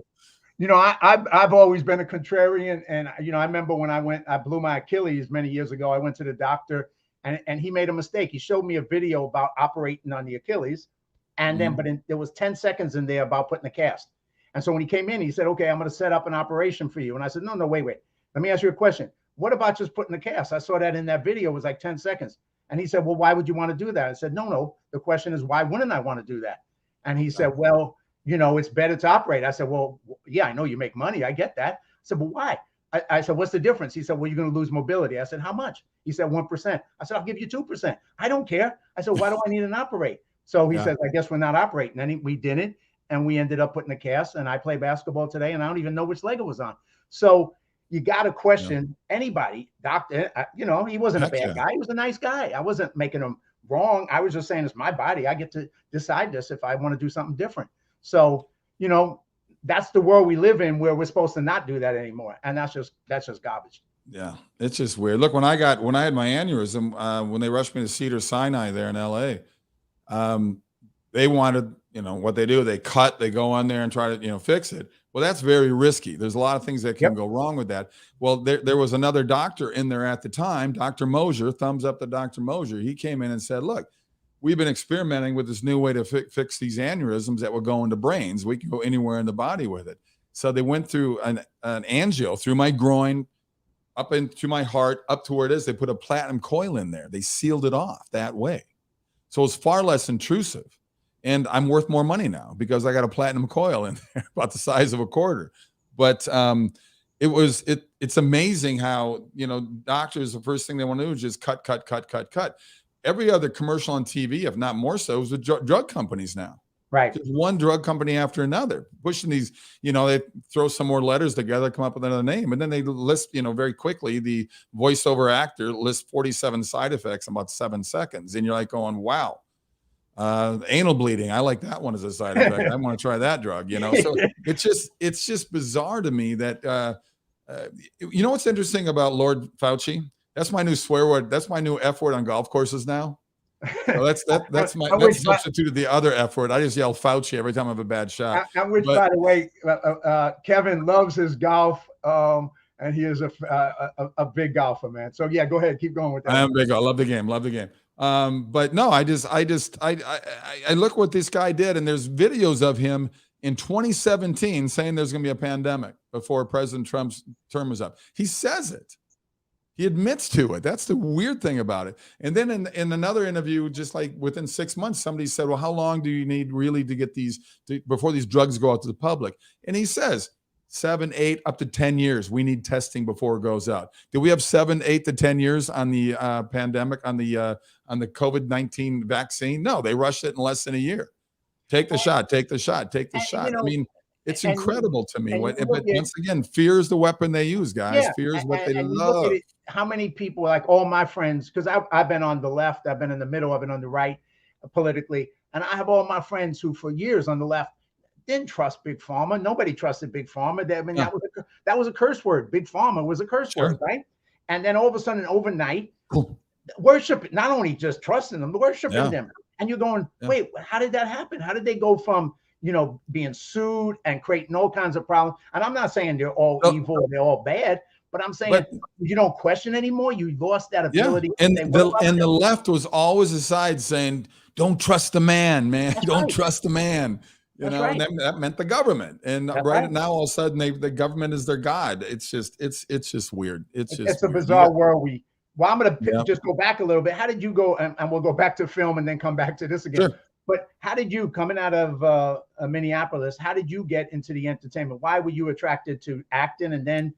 I've always been a contrarian, and I remember when I blew my Achilles many years ago. I went to the doctor. And he made a mistake. He showed me a video about operating on the Achilles. And then, there was 10 seconds in there about putting a cast. And so when he came in, he said, "Okay, I'm going to set up an operation for you." And I said, no, wait. Let me ask you a question. What about just putting a cast? I saw that in that video. It was like 10 seconds. And he said, "Well, why would you want to do that?" I said, no. The question is, why wouldn't I want to do that? And he said, "Well, it's better to operate." I said, "Well, yeah, I know you make money. I get that." I said, "But why?" I said, "What's the difference?" He said, "Well, you're going to lose mobility." I said, "How much?" He said, 1%. I said, "I'll give you 2%. I don't care." I said, "Why do I need an operate?" So he says, "I guess we're not operating." And we didn't. And we ended up putting a cast. And I play basketball today, and I don't even know which leg it was on. So you got to question anybody. Doctor, he wasn't a bad guy. He was a nice guy. I wasn't making him wrong. I was just saying, it's my body. I get to decide this if I want to do something different. So, that's the world we live in, where we're supposed to not do that anymore. And that's just garbage. Yeah, it's just weird. Look, when I had my aneurysm, when they rushed me to Cedars-Sinai there in LA, they wanted, what they do, they go on there and try to, fix it. Well, that's very risky. There's a lot of things that can go wrong with that. Well, there was another doctor in there at the time, Dr. Mosier, thumbs up to Dr. Mosier. He came in and said, "Look, we've been experimenting with this new way to fix these aneurysms that will go into brains. We can go anywhere in the body with it." So they went through an angio through my groin, up into my heart, up to where it is. They put a platinum coil in there. They sealed it off that way. So it's far less intrusive. And I'm worth more money now because I got a platinum coil in there about the size of a quarter. But it's amazing how, doctors, the first thing they want to do is just cut. Every other commercial on TV, if not more so, is with drug companies now. Right. Just one drug company after another, pushing these, they throw some more letters together, come up with another name. And then they list, very quickly, the voiceover actor lists 47 side effects in about 7 seconds. And you're like going, wow, anal bleeding. I like that one as a side effect. I want to try that drug, So it's just bizarre to me that, what's interesting about Lord Fauci? That's my new swear word. That's my new F word on golf courses now. So that's substituted the other F word. I just yell Fauci every time I have a bad shot. Which, by the way, Kevin loves his golf, and he is a big golfer, man. So yeah, go ahead, keep going with that. I am big. I love the game. Love the game. But no, I look what this guy did, and there's videos of him in 2017 saying there's going to be a pandemic before President Trump's term is up. He says it. He admits to it. That's the weird thing about it. And then in another interview, just like within 6 months, somebody said, well, how long do you need really to get before these drugs go out to the public? And he says 7, 8, up to 10 years. We need testing before it goes out. Did we have 7, 8 to 10 years on the pandemic, on the COVID-19 vaccine? No, they rushed it in less than a year. Take the shot, take the shot, take the shot. You know, I mean, it's incredible to me. But once again, fear is the weapon they use, guys. Fear is what they love. How many people, like all my friends, because I've been on the left, I've been in the middle, I've been on the right politically, and I have all my friends who for years on the left didn't trust Big Pharma. Nobody trusted Big Pharma. I mean, that was a curse word. Big Pharma was a curse word, right? And then all of a sudden, overnight, worship, not only just trusting them, worshiping them. And you're going, wait, how did that happen? How did they go from, being sued and creating all kinds of problems? And I'm not saying they're all evil, they're all bad, but I'm saying you don't question anymore. You lost that ability. Yeah. And the left was always aside saying, don't trust the man. Don't trust the man. You know, and that meant the government. And now, all of a sudden, the government is their god. It's just weird. It's a bizarre world. Well, I'm going to just go back a little bit. How did you go? And we'll go back to film and then come back to this again. Sure. But how did you, coming out of Minneapolis, how did you get into the entertainment? Why were you attracted to acting, and then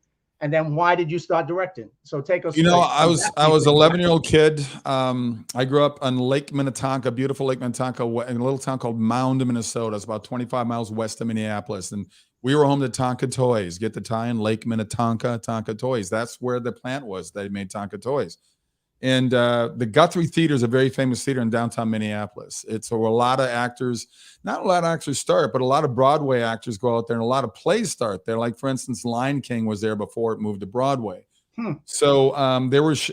why did you start directing? So take us. I was 11-year-old kid. I grew up on Lake Minnetonka, beautiful Lake Minnetonka, in a little town called Mound, Minnesota. It's about 25 miles west of Minneapolis, and we were home to Tonka Toys. Get the tie-in, Lake Minnetonka, Tonka Toys. That's where the plant was. They made Tonka Toys. And the Guthrie Theater is a very famous theater in downtown Minneapolis. It's where a lot of actors, not a lot of actors start, but a lot of Broadway actors go out there, and a lot of plays start there. Like, for instance, Lion King was there before it moved to Broadway. So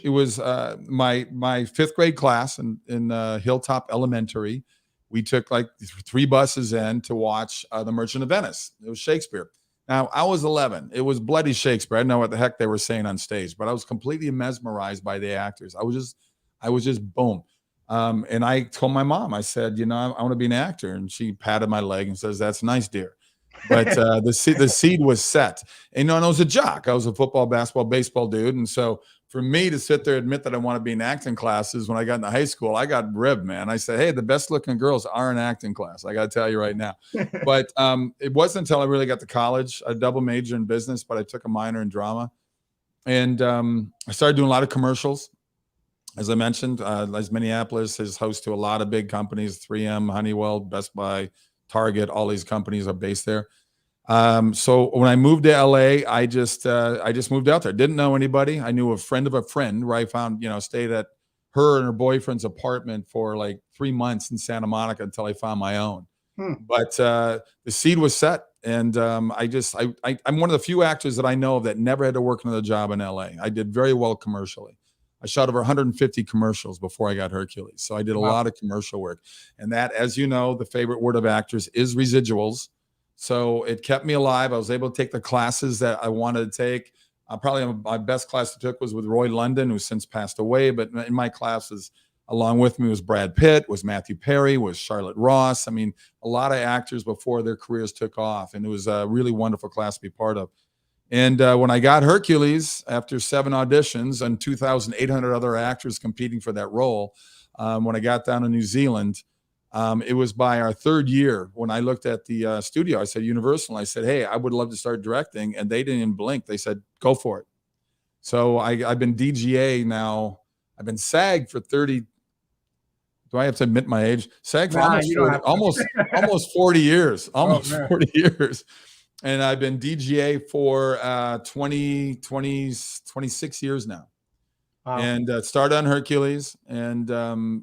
it was my fifth grade class in Hilltop Elementary. We took like 3 buses in to watch The Merchant of Venice. It was Shakespeare. Now, I was 11. It was bloody Shakespeare. I didn't know what the heck they were saying on stage, but I was completely mesmerized by the actors. I was just boom. And I told my mom, I said, I want to be an actor. And she patted my leg and says, that's nice, dear. But the seed was set. And, and I was a jock. I was a football, basketball, baseball dude. And so for me to sit there and admit that I want to be in acting classes, when I got into high school, I got ribbed, man. I said, hey, the best looking girls are in acting class. I got to tell you right now. But it wasn't until I really got to college. I double major in business, but I took a minor in drama. And I started doing a lot of commercials. As I mentioned, as Minneapolis is host to a lot of big companies, 3M, Honeywell, Best Buy, Target, all these companies are based there. So when I moved to LA, I just moved out there. Didn't know anybody. I knew a friend of a friend where I found, stayed at her and her boyfriend's apartment for like 3 months in Santa Monica until I found my own. But the seed was set. And I'm one of the few actors that I know of that never had to work another job in LA. I did very well commercially. I shot over 150 commercials before I got Hercules. So I did a lot of commercial work. And that, as you know, the favorite word of actors is residuals. So it kept me alive. I was able to take the classes that I wanted to take. Probably my best class I took was with Roy London, who's since passed away. But in my classes, along with me was Brad Pitt, was Matthew Perry, was Charlotte Ross. I mean, a lot of actors before their careers took off. And it was a really wonderful class to be part of. And when I got Hercules, after 7 auditions and 2,800 other actors competing for that role, when I got down to New Zealand, it was by our 3rd year when I looked at the studio. I said, Universal. I said, hey, I would love to start directing. And they didn't even blink. They said, go for it. So I've been DGA now. I've been SAG for 30. Do I have to admit my age? SAG for almost 40 years. Almost 40 years. And I've been DGA for 26 years now. Wow. And started on Hercules and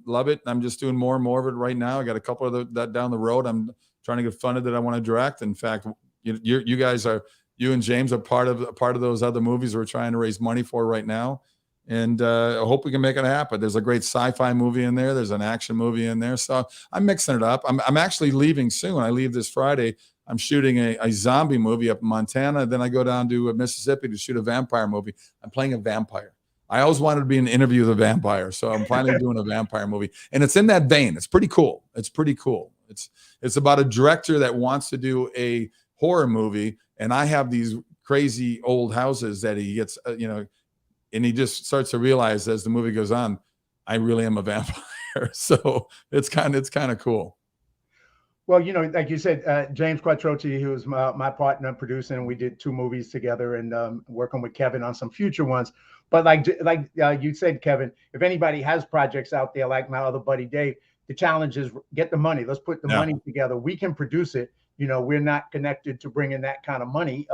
love it. I'm just doing more and more of it right now. I got a couple of that down the road. I'm trying to get funded that I want to direct. In fact, you and James are part of those other movies we're trying to raise money for right now. And I hope we can make it happen. There's a great sci-fi movie in there. There's an action movie in there. So I'm mixing it up. I'm actually leaving soon. I leave this Friday. I'm shooting a zombie movie up in Montana. Then I go down to Mississippi to shoot a vampire movie. I'm playing a vampire. I always wanted to be in an interview with a vampire. So I'm finally doing a vampire movie. And it's in that vein. It's pretty cool. It's pretty cool. It's about a director that wants to do a horror movie. And I have these crazy old houses that he gets, and he just starts to realize as the movie goes on, I really am a vampire. So it's kind of cool. Well, like you said, James Quattrochi, who was my partner producing, and we did 2 movies together, and working with Kevin on some future ones. But like you said, Kevin, if anybody has projects out there, like my other buddy Dave, the challenge is get the money. Let's put the money together. We can produce it. We're not connected to bringing that kind of money.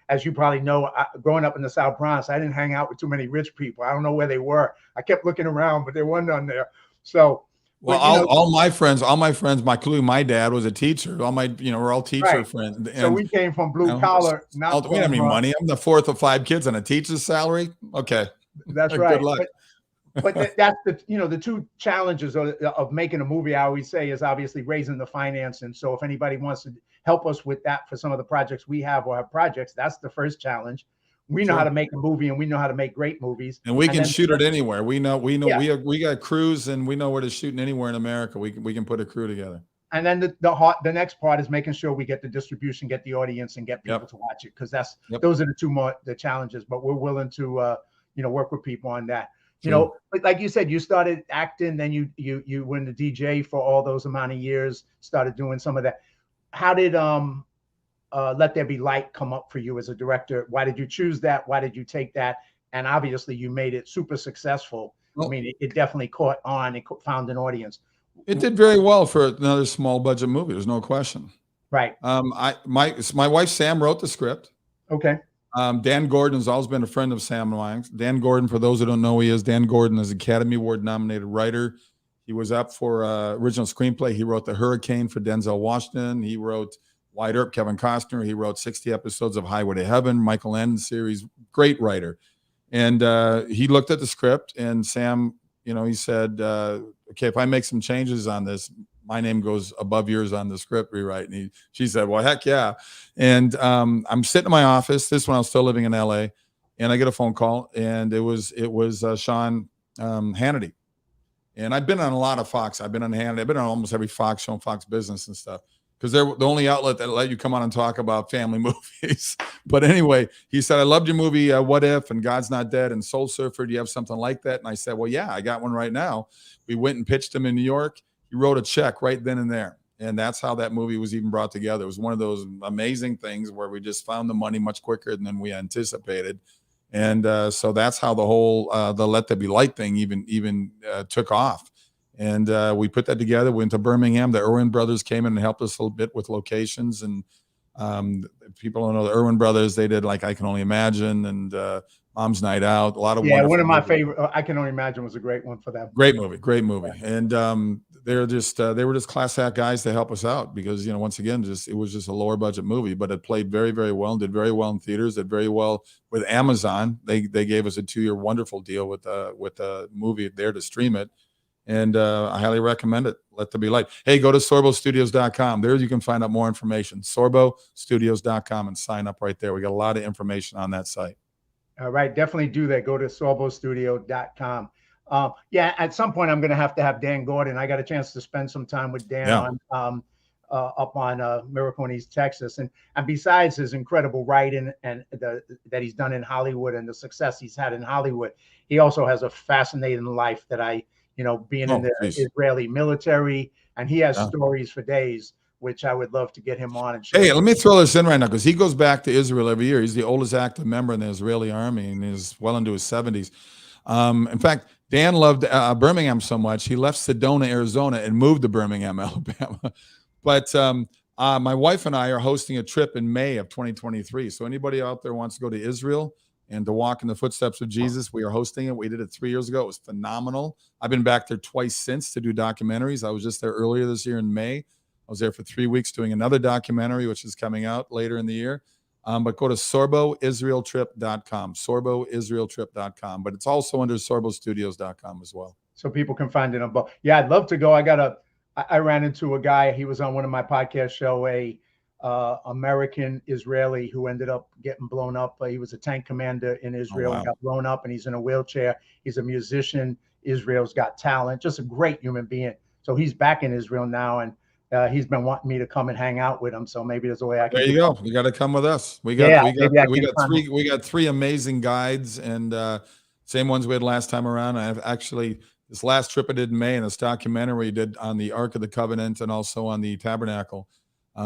As you probably know, growing up in the South Bronx, I didn't hang out with too many rich people. I don't know where they were. I kept looking around, but there wasn't none there. So, well, all my friends, including my dad was a teacher. All my, we're all teacher friends. And, so we came from blue collar. We don't have any money. I'm the 4th of 5 kids on a teacher's salary. Okay, that's right. Good luck. But that's the 2 challenges of making a movie. I always say is obviously raising the financing. So if anybody wants to help us with that for some of the projects we have or have projects, that's the first challenge. We know how to make a movie, and we know how to make great movies, and we can shoot it anywhere. We know we got crews, and we know where to shoot anywhere in America. We can put a crew together. And then the next part is making sure we get the distribution, get the audience, and get people to watch it, because those are the challenges. But we're willing to work with people on that. Like you said, you started acting, then you were in the DJ for all those amount of years, started doing some of that. How did Let There Be Light come up for you as a director? Why did you choose that? Why did you take that? And obviously you made it super successful. Well, I mean, it definitely caught on. It found an audience. It did very well for another small budget movie. There's no question. Right. My wife, Sam, wrote the script. Okay. Dan Gordon has always been a friend of Sam Lang's. Dan Gordon, for those who don't know who he is, Dan Gordon is Academy Award nominated writer. He was up for original screenplay. He wrote The Hurricane for Denzel Washington. He wrote Wyatt Earp, Kevin Costner. He wrote 60 episodes of Highway to Heaven, Michael Landon series. Great writer. And he looked at the script, and Sam, he said, okay, if I make some changes on this, my name goes above yours on the script rewrite. And she said, well, heck yeah. And I'm sitting in my office, this when I was still living in LA, and I get a phone call, and it was Sean Hannity. And I've been on a lot of Fox. I've been on Hannity. I've been on almost every Fox show, Fox Business and stuff, because they're the only outlet that let you come on and talk about family movies. But anyway, he said, I loved your movie, What If, and God's Not Dead, and Soul Surfer. Do you have something like that? And I said, well, yeah, I got one right now. We went and pitched him in New York. He wrote a check right then and there. And that's how that movie was even brought together. It was one of those amazing things where we just found the money much quicker than we anticipated. And so that's how the whole the Let There Be Light thing even took off. And we put that together. We went to Birmingham. The Irwin brothers came in and helped us a little bit with locations. And people don't know the Irwin brothers. They did like I Can Only Imagine and Mom's Night Out. A lot of one of my favorite. I Can Only Imagine was a great one for them. Great movie. And they were just class act guys to help us out because once again it was just a lower budget movie, but it played very, very well and did very well in theaters. Did very well with Amazon. They gave us a 2-year wonderful deal with a movie there to stream it. And I highly recommend it. Let There Be Light. Hey, go to sorbostudios.com. There you can find out more information. sorbostudios.com and sign up right there. We got a lot of information on that site. All right, definitely do that. Go to sorbostudio.com. At some point I'm going to have Dan Gordon. I got a chance to spend some time with Dan up on Miracle in East Texas, and besides his incredible writing and that he's done in Hollywood and the success he's had in Hollywood, he also has a fascinating life that being in the Israeli military, and he has stories for days, which I would love to get him on and share. Hey, let me throw this in right now because he goes back to Israel every year. He's the oldest active member in the Israeli army, and he's well into his 70s. In fact, Dan loved Birmingham so much, he left Sedona, Arizona, and moved to Birmingham, Alabama. But my wife and I are hosting a trip in May of 2023. So anybody out there wants to go to Israel and to walk in the footsteps of Jesus, we are hosting it. We did it 3 years ago. It was phenomenal. I've been back there twice since to do documentaries. I was just there earlier this year in May. I was there for 3 weeks doing another documentary, which is coming out later in the year. But go to sorboisraeltrip.com, sorboisraeltrip.com. But it's also under sorbostudios.com as well. So people can find it on both. Yeah, I'd love to go. I ran into a guy. He was on one of my podcast show, a American Israeli who ended up getting blown up. He was a tank commander in Israel and got blown up, and he's in a wheelchair. He's a musician. Israel's got talent. Just a great human being. So he's back in Israel now, and he's been wanting me to come and hang out with him. So maybe there's a way I can. There you go. You got to come with us. We got three amazing guides, and same ones we had last time around. I've actually, this last trip I did in May, and this documentary we did on the Ark of the Covenant and also on the Tabernacle,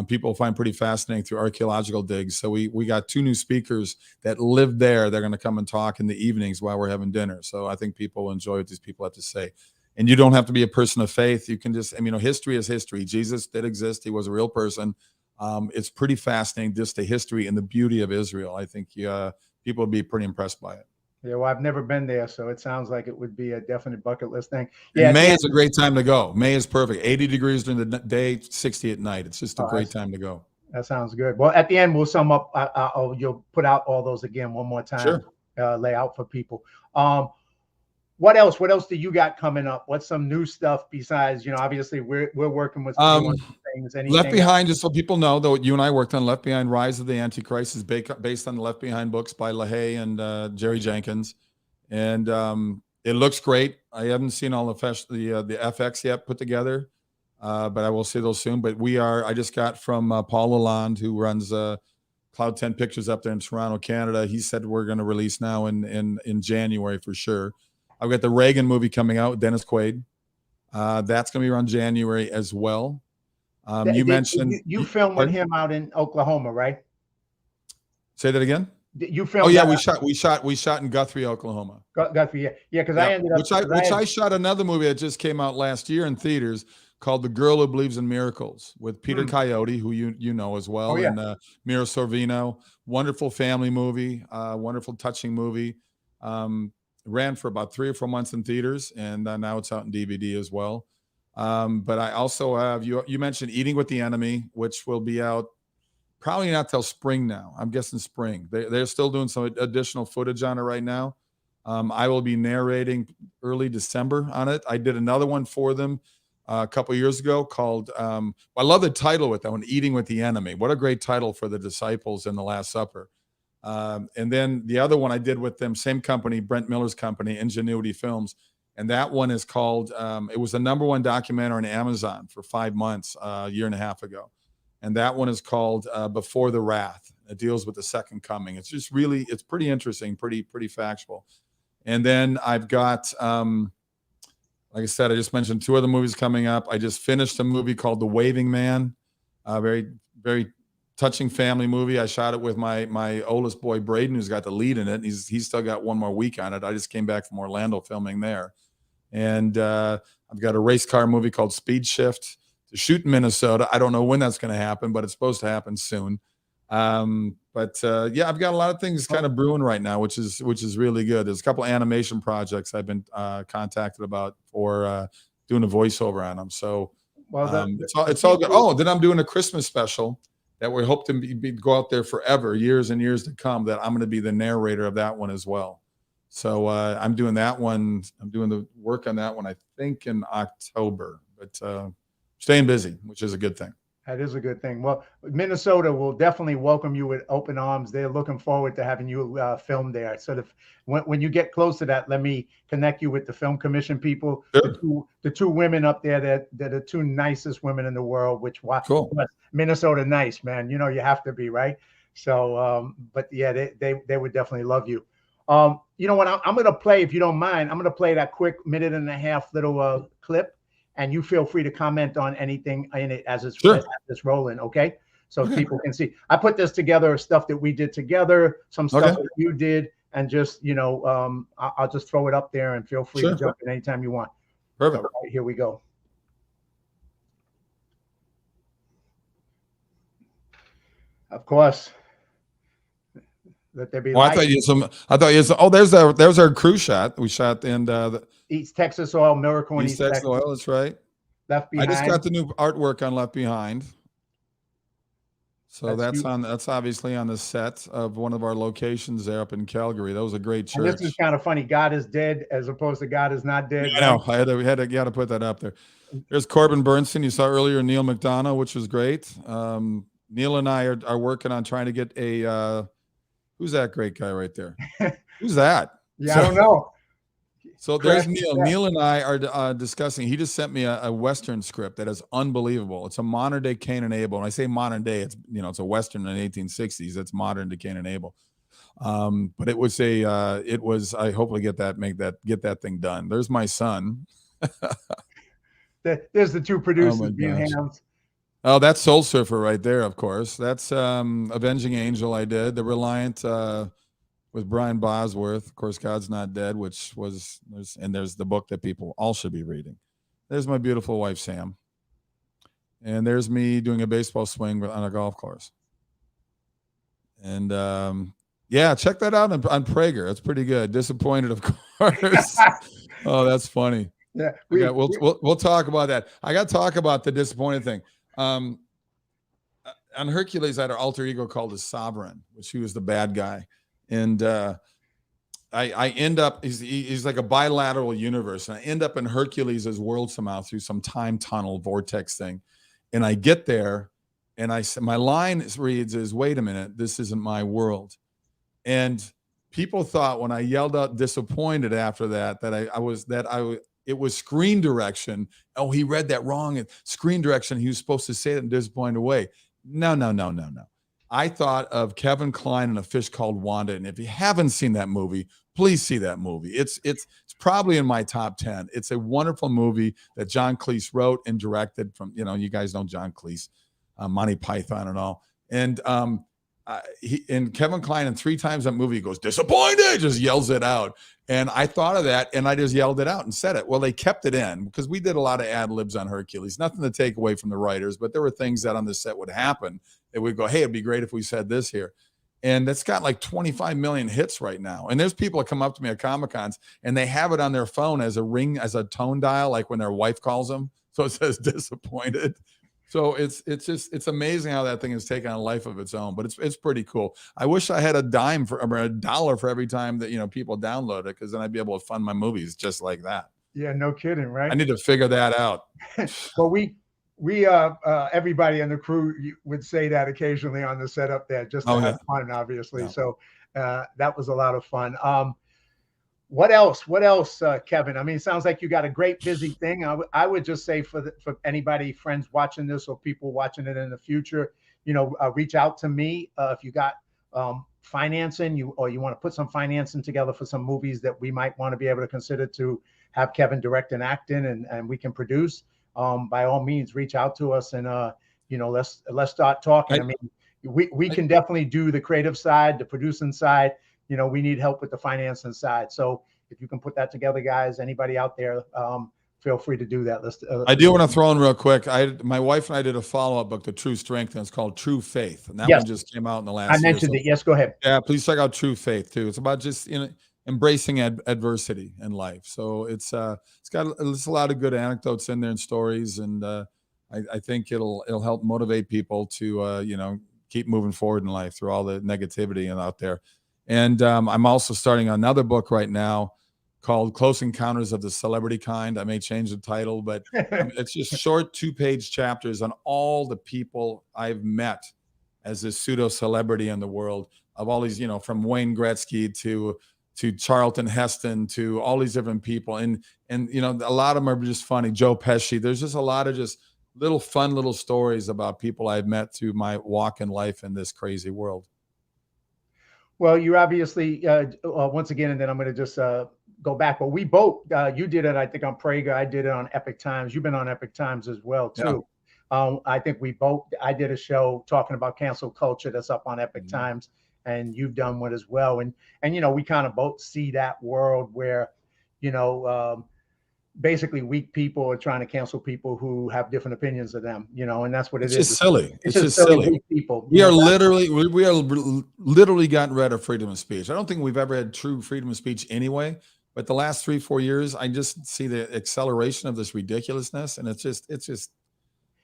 people find pretty fascinating through archaeological digs. So we got 2 new speakers that live there. They're going to come and talk in the evenings while we're having dinner. So I think people will enjoy what these people have to say. And you don't have to be a person of faith. You can just, history is history. Jesus did exist. He was a real person. It's pretty fascinating, just the history and the beauty of Israel. I think people would be pretty impressed by it. Yeah, well, I've never been there, so it sounds like it would be a definite bucket list thing. Yeah, May is a great time to go. May is perfect. 80 degrees during the day, 60 at night. It's just a great time to go. That sounds good. Well, at the end, we'll sum up. You'll put out all those again one more time. Sure. Lay out for people. What else? What else do you got coming up? What's some new stuff besides, obviously we're working with things. Left Behind, just so people know, though, you and I worked on Left Behind, Rise of the Antichrist, is based on the Left Behind books by LaHaye and Jerry Jenkins. And it looks great. I haven't seen all the FX yet put together, but I will see those soon. But I just got from Paul Lalonde, who runs Cloud 10 Pictures up there in Toronto, Canada. He said we're going to release now in January for sure. I've got the Reagan movie coming out with Dennis Quaid. That's going to be around January as well. You mentioned you filmed with him out in Oklahoma, right? Say that again. You filmed? Oh yeah, we shot in Guthrie, Oklahoma. Guthrie, yeah. Because I ended up I shot another movie that just came out last year in theaters called The Girl Who Believes in Miracles with Peter Coyote, who you know as well, and Mira Sorvino. Wonderful family movie, wonderful touching movie. Ran for about 3 or 4 months in theaters, and now it's out in DVD as well. But I also have, you mentioned Eating with the Enemy, which will be out probably not till spring now. I'm guessing spring. They're still doing some additional footage on it right now. I will be narrating early December on it. I did another one for them a couple years ago called, I love the title with that one, Eating with the Enemy. What a great title for the disciples in the Last Supper. And then the other one I did with them, same company, Brent Miller's company, Ingenuity Films. And that one is called, it was the #1 documentary on Amazon for 5 months, a year and a half ago. And that one is called Before the Wrath. It deals with the second coming. It's just really, it's pretty interesting, pretty factual. And then I've got, like I said, I just mentioned 2 other movies coming up. I just finished a movie called The Waving Man, very, very touching family movie. I shot it with my oldest boy, Braden, who's got the lead in it. He's still got 1 more week on it. I just came back from Orlando filming there. And I've got a race car movie called Speed Shift to shoot in Minnesota. I don't know when that's going to happen, but it's supposed to happen soon. Yeah, I've got a lot of things kind of brewing right now, which is really good. There's a couple animation projects I've been contacted about for doing a voiceover on them. So it's all good. Oh, then I'm doing a Christmas special that we hope to go out there forever, years and years to come, that I'm going to be the narrator of that one as well. So I'm doing that one. I'm doing the work on that one, I think, in October. But staying busy, which is a good thing. That is a good thing. Well, Minnesota will definitely welcome you with open arms. They're looking forward to having you film there. So when you get close to that, let me connect you with the Film Commission people, sure. the two women up there that are 2 nicest women in the world, which cool. Minnesota nice, man. You have to be, right? So, but yeah, they would definitely love you. You know what? I'm going to play, if you don't mind, I'm going to play that quick 1.5-minute little clip. And you feel free to comment on anything in it as it's rolling, okay? So people can see. I put this together, stuff that we did together, some stuff that you did, and just, I'll just throw it up there and feel free to jump in anytime you want. Perfect. So, here we go. Of course. Let there be light. I thought you some. Oh, there's our crew shot. We shot in East Texas Oil, Miracle in East Texas Oil. That's right. Left Behind. I just got the new artwork on Left Behind. So that's obviously on the set of one of our locations there up in Calgary. That was a great And this is church. kind of funny. God is dead as opposed to God is not dead, I right? know. We had to put that up there. There's Corbin Bernstein. You saw earlier Neil McDonough, which was great. Neil and I are working on trying to get a who's that great guy right there? Who's that? Yeah, I don't know. So there's Neil. Neil and I are discussing. He just sent me a Western script that is unbelievable. It's a modern day Cain and Abel. And I say modern day, it's a Western in the 1860s. It's modern to Cain and Abel. But it was I hopefully get that thing done. There's my son. There's the two Oh producers my being gosh. hands. Oh, that's Soul Surfer right there, of course. That's Avenging Angel I did. The Reliant with Brian Bosworth. Of course, God's Not Dead, there's the book that people all should be reading. There's my beautiful wife, Sam. And there's me doing a baseball swing on a golf course. And yeah, check that out on Prager. It's pretty good. Disappointed, of course. Oh, that's funny. Yeah, we'll talk about that. I got to talk about the disappointed thing. On Hercules, I had an alter ego called the Sovereign, which he was the bad guy, and I end up he's like a bilateral universe, and I end up in Hercules' world somehow through some time tunnel vortex thing, and I get there, and my line reads, "Wait a minute, this isn't my world," and people thought when I yelled out disappointed after that it was screen direction. Oh, he read that wrong. Screen direction. He was supposed to say it in a disappointed way. No. I thought of Kevin Kline and A Fish Called Wanda. And if you haven't seen that movie, please see that movie. It's probably in my top 10. It's a wonderful movie that John Cleese wrote and directed from, you guys know John Cleese, Monty Python and all. And Kevin Kline, and 3 times that movie, he goes, disappointed, just yells it out. And I thought of that, and I just yelled it out and said it. Well, they kept it in because we did a lot of ad libs on Hercules. Nothing to take away from the writers, but there were things that on the set would happen that we'd go, hey, it'd be great if we said this here. And that's got like 25 million hits right now. And there's people that come up to me at Comic-Cons, and they have it on their phone as a ring, as a tone dial, like when their wife calls them. So it says disappointed. So it's amazing how that thing has taken on a life of its own, but it's pretty cool. I wish I had a dime or $1 for every time that, people download it, because then I'd be able to fund my movies just like that. Yeah, no kidding, right? I need to figure that out. Well, we everybody on the crew would say that occasionally on the setup there, just to have fun, obviously. Yeah. So that was a lot of fun. What else, Kevin? I mean, it sounds like you got a great busy thing. I would just say for anybody, friends watching this or people watching it in the future, reach out to me if you got financing, you want to put some financing together for some movies that we might want to be able to consider to have Kevin direct and act in, and we can produce. By all means, reach out to us, and let's start talking. I mean, we can definitely do the creative side, the producing side. We need help with the financing side. So if you can put that together, guys, anybody out there, feel free to do that. I do want to throw in real quick. My wife and I did a follow-up book to True Strength, and it's called True Faith. And that one just came out in the last year. I mentioned it. Yes, go ahead. Yeah, please check out True Faith too. It's about just embracing adversity in life. So it's got a lot of good anecdotes in there and stories, and I think it'll help motivate people to keep moving forward in life through all the negativity out there. And I'm also starting another book right now called Close Encounters of the Celebrity Kind. I may change the title, but it's just short 2-page chapters on all the people I've met as a pseudo celebrity in the world, of all these, from Wayne Gretzky to Charlton Heston to all these different people. And a lot of them are just funny. Joe Pesci. There's just a lot of just little fun little stories about people I've met through my walk in life in this crazy world. Well, you obviously, once again, and then I'm going to just go back. But we both, you did it, I think, on Prager. I did it on Epic Times. You've been on Epic Times as well, too. Yeah. I think I did a show talking about cancel culture that's up on Epic Times, and you've done one as well. And we kind of both see that world where, basically weak people are trying to cancel people who have different opinions of them, and that's what it is. It's just silly. It's just silly. Weak people. We are literally gotten rid of freedom of speech. I don't think we've ever had true freedom of speech anyway, but the last 3-4 years, I just see the acceleration of this ridiculousness. And it's just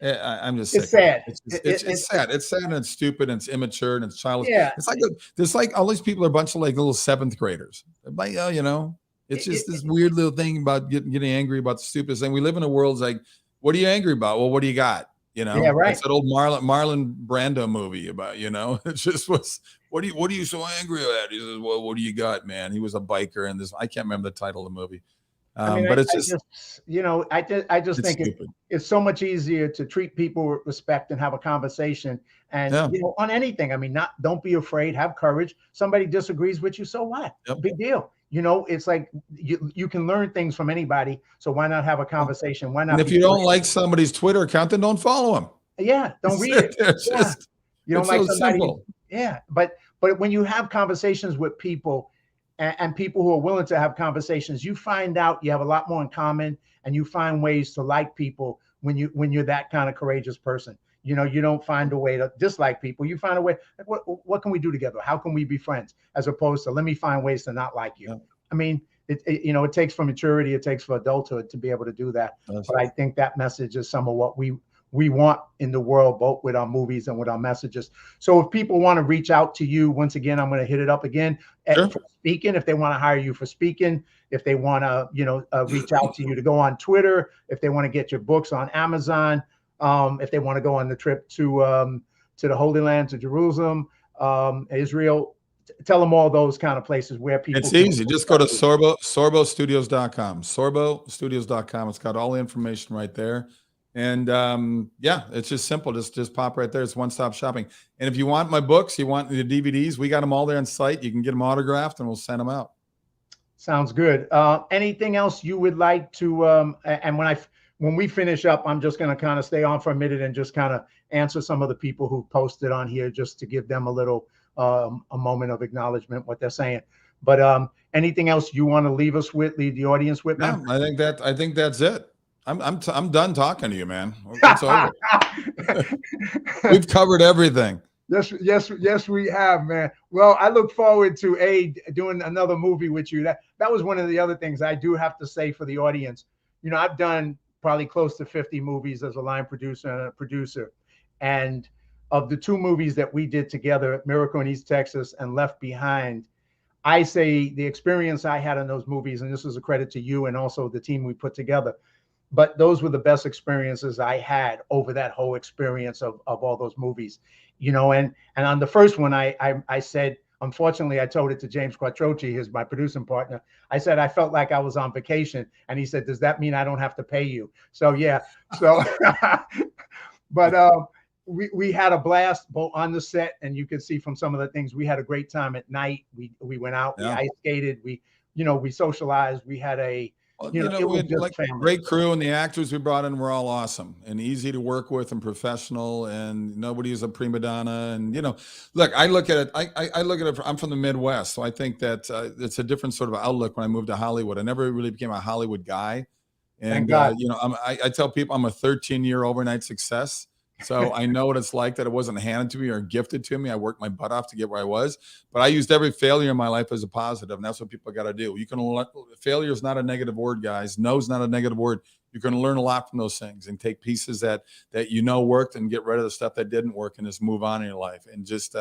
I'm just It's sick of it. sad. It's sad. It's sad and it's stupid and it's immature and it's childish. Yeah. It's like there's like all these people are a bunch of like little seventh graders. Like, you know, it's just this weird little thing about getting angry about the stupidest thing. We live in a world like, what are you angry about? Well, what do you got? You know, Yeah, right. it's that old Marlon Brando movie about, you know, it just was, what are you so angry at? He says, well, what do you got, man? He was a biker and this, I can't remember the title of the movie. I mean, But it's I just, just, you know, I just it's think stupid. it's so much easier to treat people with respect and have a conversation, and Yeah. you know, on anything. I mean, don't be afraid, have courage. Somebody disagrees with you, so what? Yep. Big deal. You know, it's like you can learn things from anybody. So why not have a conversation? Why not? And if be you don't afraid? like somebody's Twitter account, then don't follow him. Yeah, don't read it. It's Yeah, just, you don't it's like so somebody. simple. Yeah, but when you have conversations with people, and people who are willing to have conversations, you find out you have a lot more in common, and you find ways to like people when you're that kind of courageous person. You know, you don't find a way to dislike people. You find a way, like, what can we do together? How can we be friends? As opposed to, let me find ways to not like you. Yeah. I mean, you know, it takes for maturity, it takes for adulthood to be able to do that. But I think that message is some of what we want in the world, both with our movies and with our messages. So if people want to reach out to you, once again, I'm going to hit it up again. Sure. For speaking, if they want to hire you for speaking, if they want to, you know, reach out to you to go on Twitter, if they want to get your books on Amazon, if they want to go on the trip to the Holy Land, to Jerusalem, Israel, tell them all those kind of places where people. It's easy. Just go to sorbostudios.com. Sorbostudios.com. It's got all the information right there. And yeah, it's just simple. Just pop right there. It's one-stop shopping. And if you want my books, you want the DVDs, we got them all there on site. You can get them autographed and we'll send them out. Sounds good. Anything else you would like to, and when we finish up, I'm just going to kind of stay on for a minute and just kind of answer some of the people who posted on here, just to give them a little, a moment of acknowledgement, what they're saying. But anything else you want to leave the audience with, man? No, I think that's it. I'm done talking to you, man. It's over. We've covered everything. Yes, we have, man. Well, I look forward to doing another movie with you. That was one of the other things I do have to say for the audience. You know, I've done probably close to 50 movies as a line producer and a producer. And of the two movies that we did together, Miracle in East Texas and Left Behind, I say the experience I had in those movies, and this is a credit to you and also the team we put together, but those were the best experiences I had over that whole experience of all those movies, you know. And on the first one, I said, unfortunately, I told it to James Quattrochi, who's my producing partner. I said I felt like I was on vacation, and he said, "Does that mean I don't have to pay you?" So yeah, so but we had a blast both on the set, and you can see from some of the things, we had a great time at night. We went out, we ice skated, we socialized, we had a. You know, we had like a great crew, and the actors we brought in were all awesome and easy to work with and professional, and nobody is a prima donna. And, you know, look, I look at it, I look at it, I'm from the Midwest, so I think that it's a different sort of outlook when I moved to Hollywood. I never really became a Hollywood guy. And, you know, I tell people I'm a 13-year overnight success. So I know what it's like, that it wasn't handed to me or gifted to me. I worked my butt off to get where I was, but I used every failure in my life as a positive, and that's what people got to do. Failure is not a negative word, guys. No is not a negative word. You're going to learn a lot from those things and take pieces that you know worked and get rid of the stuff that didn't work and just move on in your life, and just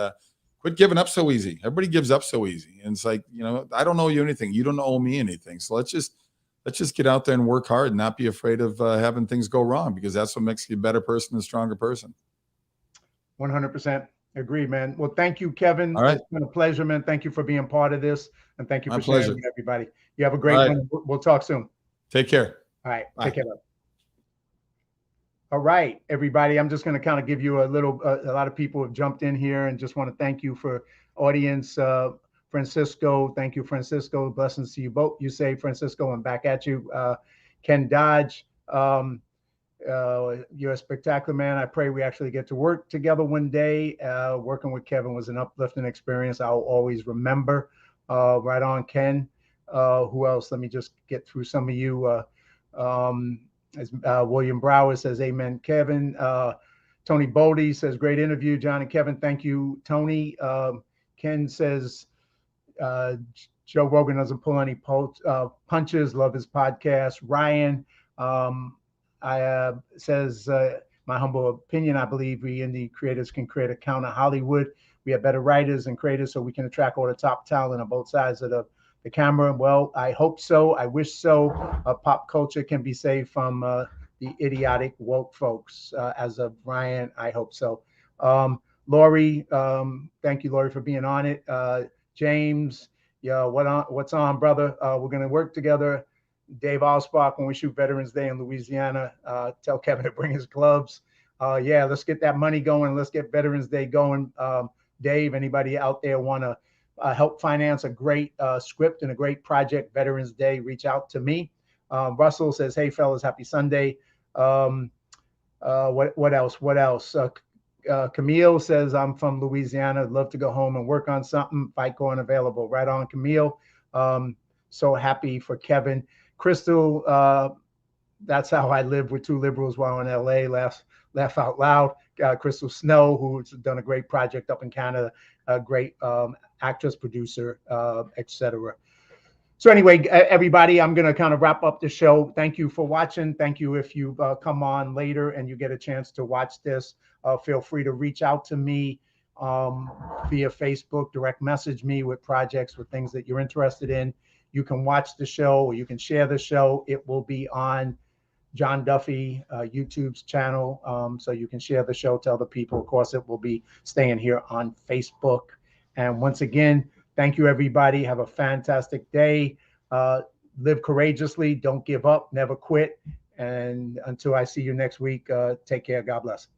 quit giving up so easy. Everybody gives up so easy, and it's like, you know, I don't owe you anything. You don't owe me anything. So let's just get out there and work hard and not be afraid of having things go wrong, because that's what makes you a better person, a stronger person. 100% agree, man. Well, thank you, Kevin. All right. It's been a pleasure, man. Thank you for being part of this, and thank you for sharing with everybody. You have a great one. We'll talk soon. Take care. All right. Bye. Take care. All right, everybody. I'm just going to kind of give you a lot of people have jumped in here, and just want to thank you for audience. Francisco, thank you, Francisco. Blessings to you both. You say, Francisco, and back at you. Ken Dodge, you're a spectacular man. I pray we actually get to work together one day. Working with Kevin was an uplifting experience I'll always remember. Right on, Ken. Who else? Let me just get through some of you. William Brower says, amen, Kevin. Tony Bodie says, great interview, John and Kevin. Thank you, Tony. Ken says, Joe Rogan doesn't pull any punches. Love his podcast. Ryan says, my humble opinion, I believe we indie creators can create a counter Hollywood. We have better writers and creators, so we can attract all the top talent on both sides of the camera. Well, I hope so. I wish so. Pop culture can be saved from the idiotic woke folks. As of Ryan, I hope so. Lori, thank you, Lori, for being on it. James, yeah, what's on, brother? We're gonna work together. Dave Allspark, when we shoot Veterans Day in Louisiana, tell Kevin to bring his gloves. Yeah, let's get that money going. Let's get Veterans Day going. Dave, anybody out there want to help finance a great script and a great project, Veterans Day, reach out to me. Russell says, hey, fellas, happy Sunday. What else? What else? Camille says, I'm from Louisiana. I'd love to go home and work on something. FICO unavailable. Right on, Camille. So happy for Kevin. Crystal, that's how I live with two liberals while in LA. Laugh out loud. Crystal Snow, who's done a great project up in Canada, a great actress, producer, etc. So anyway, everybody, I'm going to kind of wrap up the show. Thank you for watching. Thank you if you come on later and you get a chance to watch this. Feel free to reach out to me via Facebook, direct message me with projects, with things that you're interested in. You can watch the show or you can share the show. It will be on John Duffy YouTube's channel. So you can share the show, tell the people. Of course, it will be staying here on Facebook. And once again, thank you, everybody. Have a fantastic day. Live courageously. Don't give up. Never quit. And until I see you next week, take care. God bless.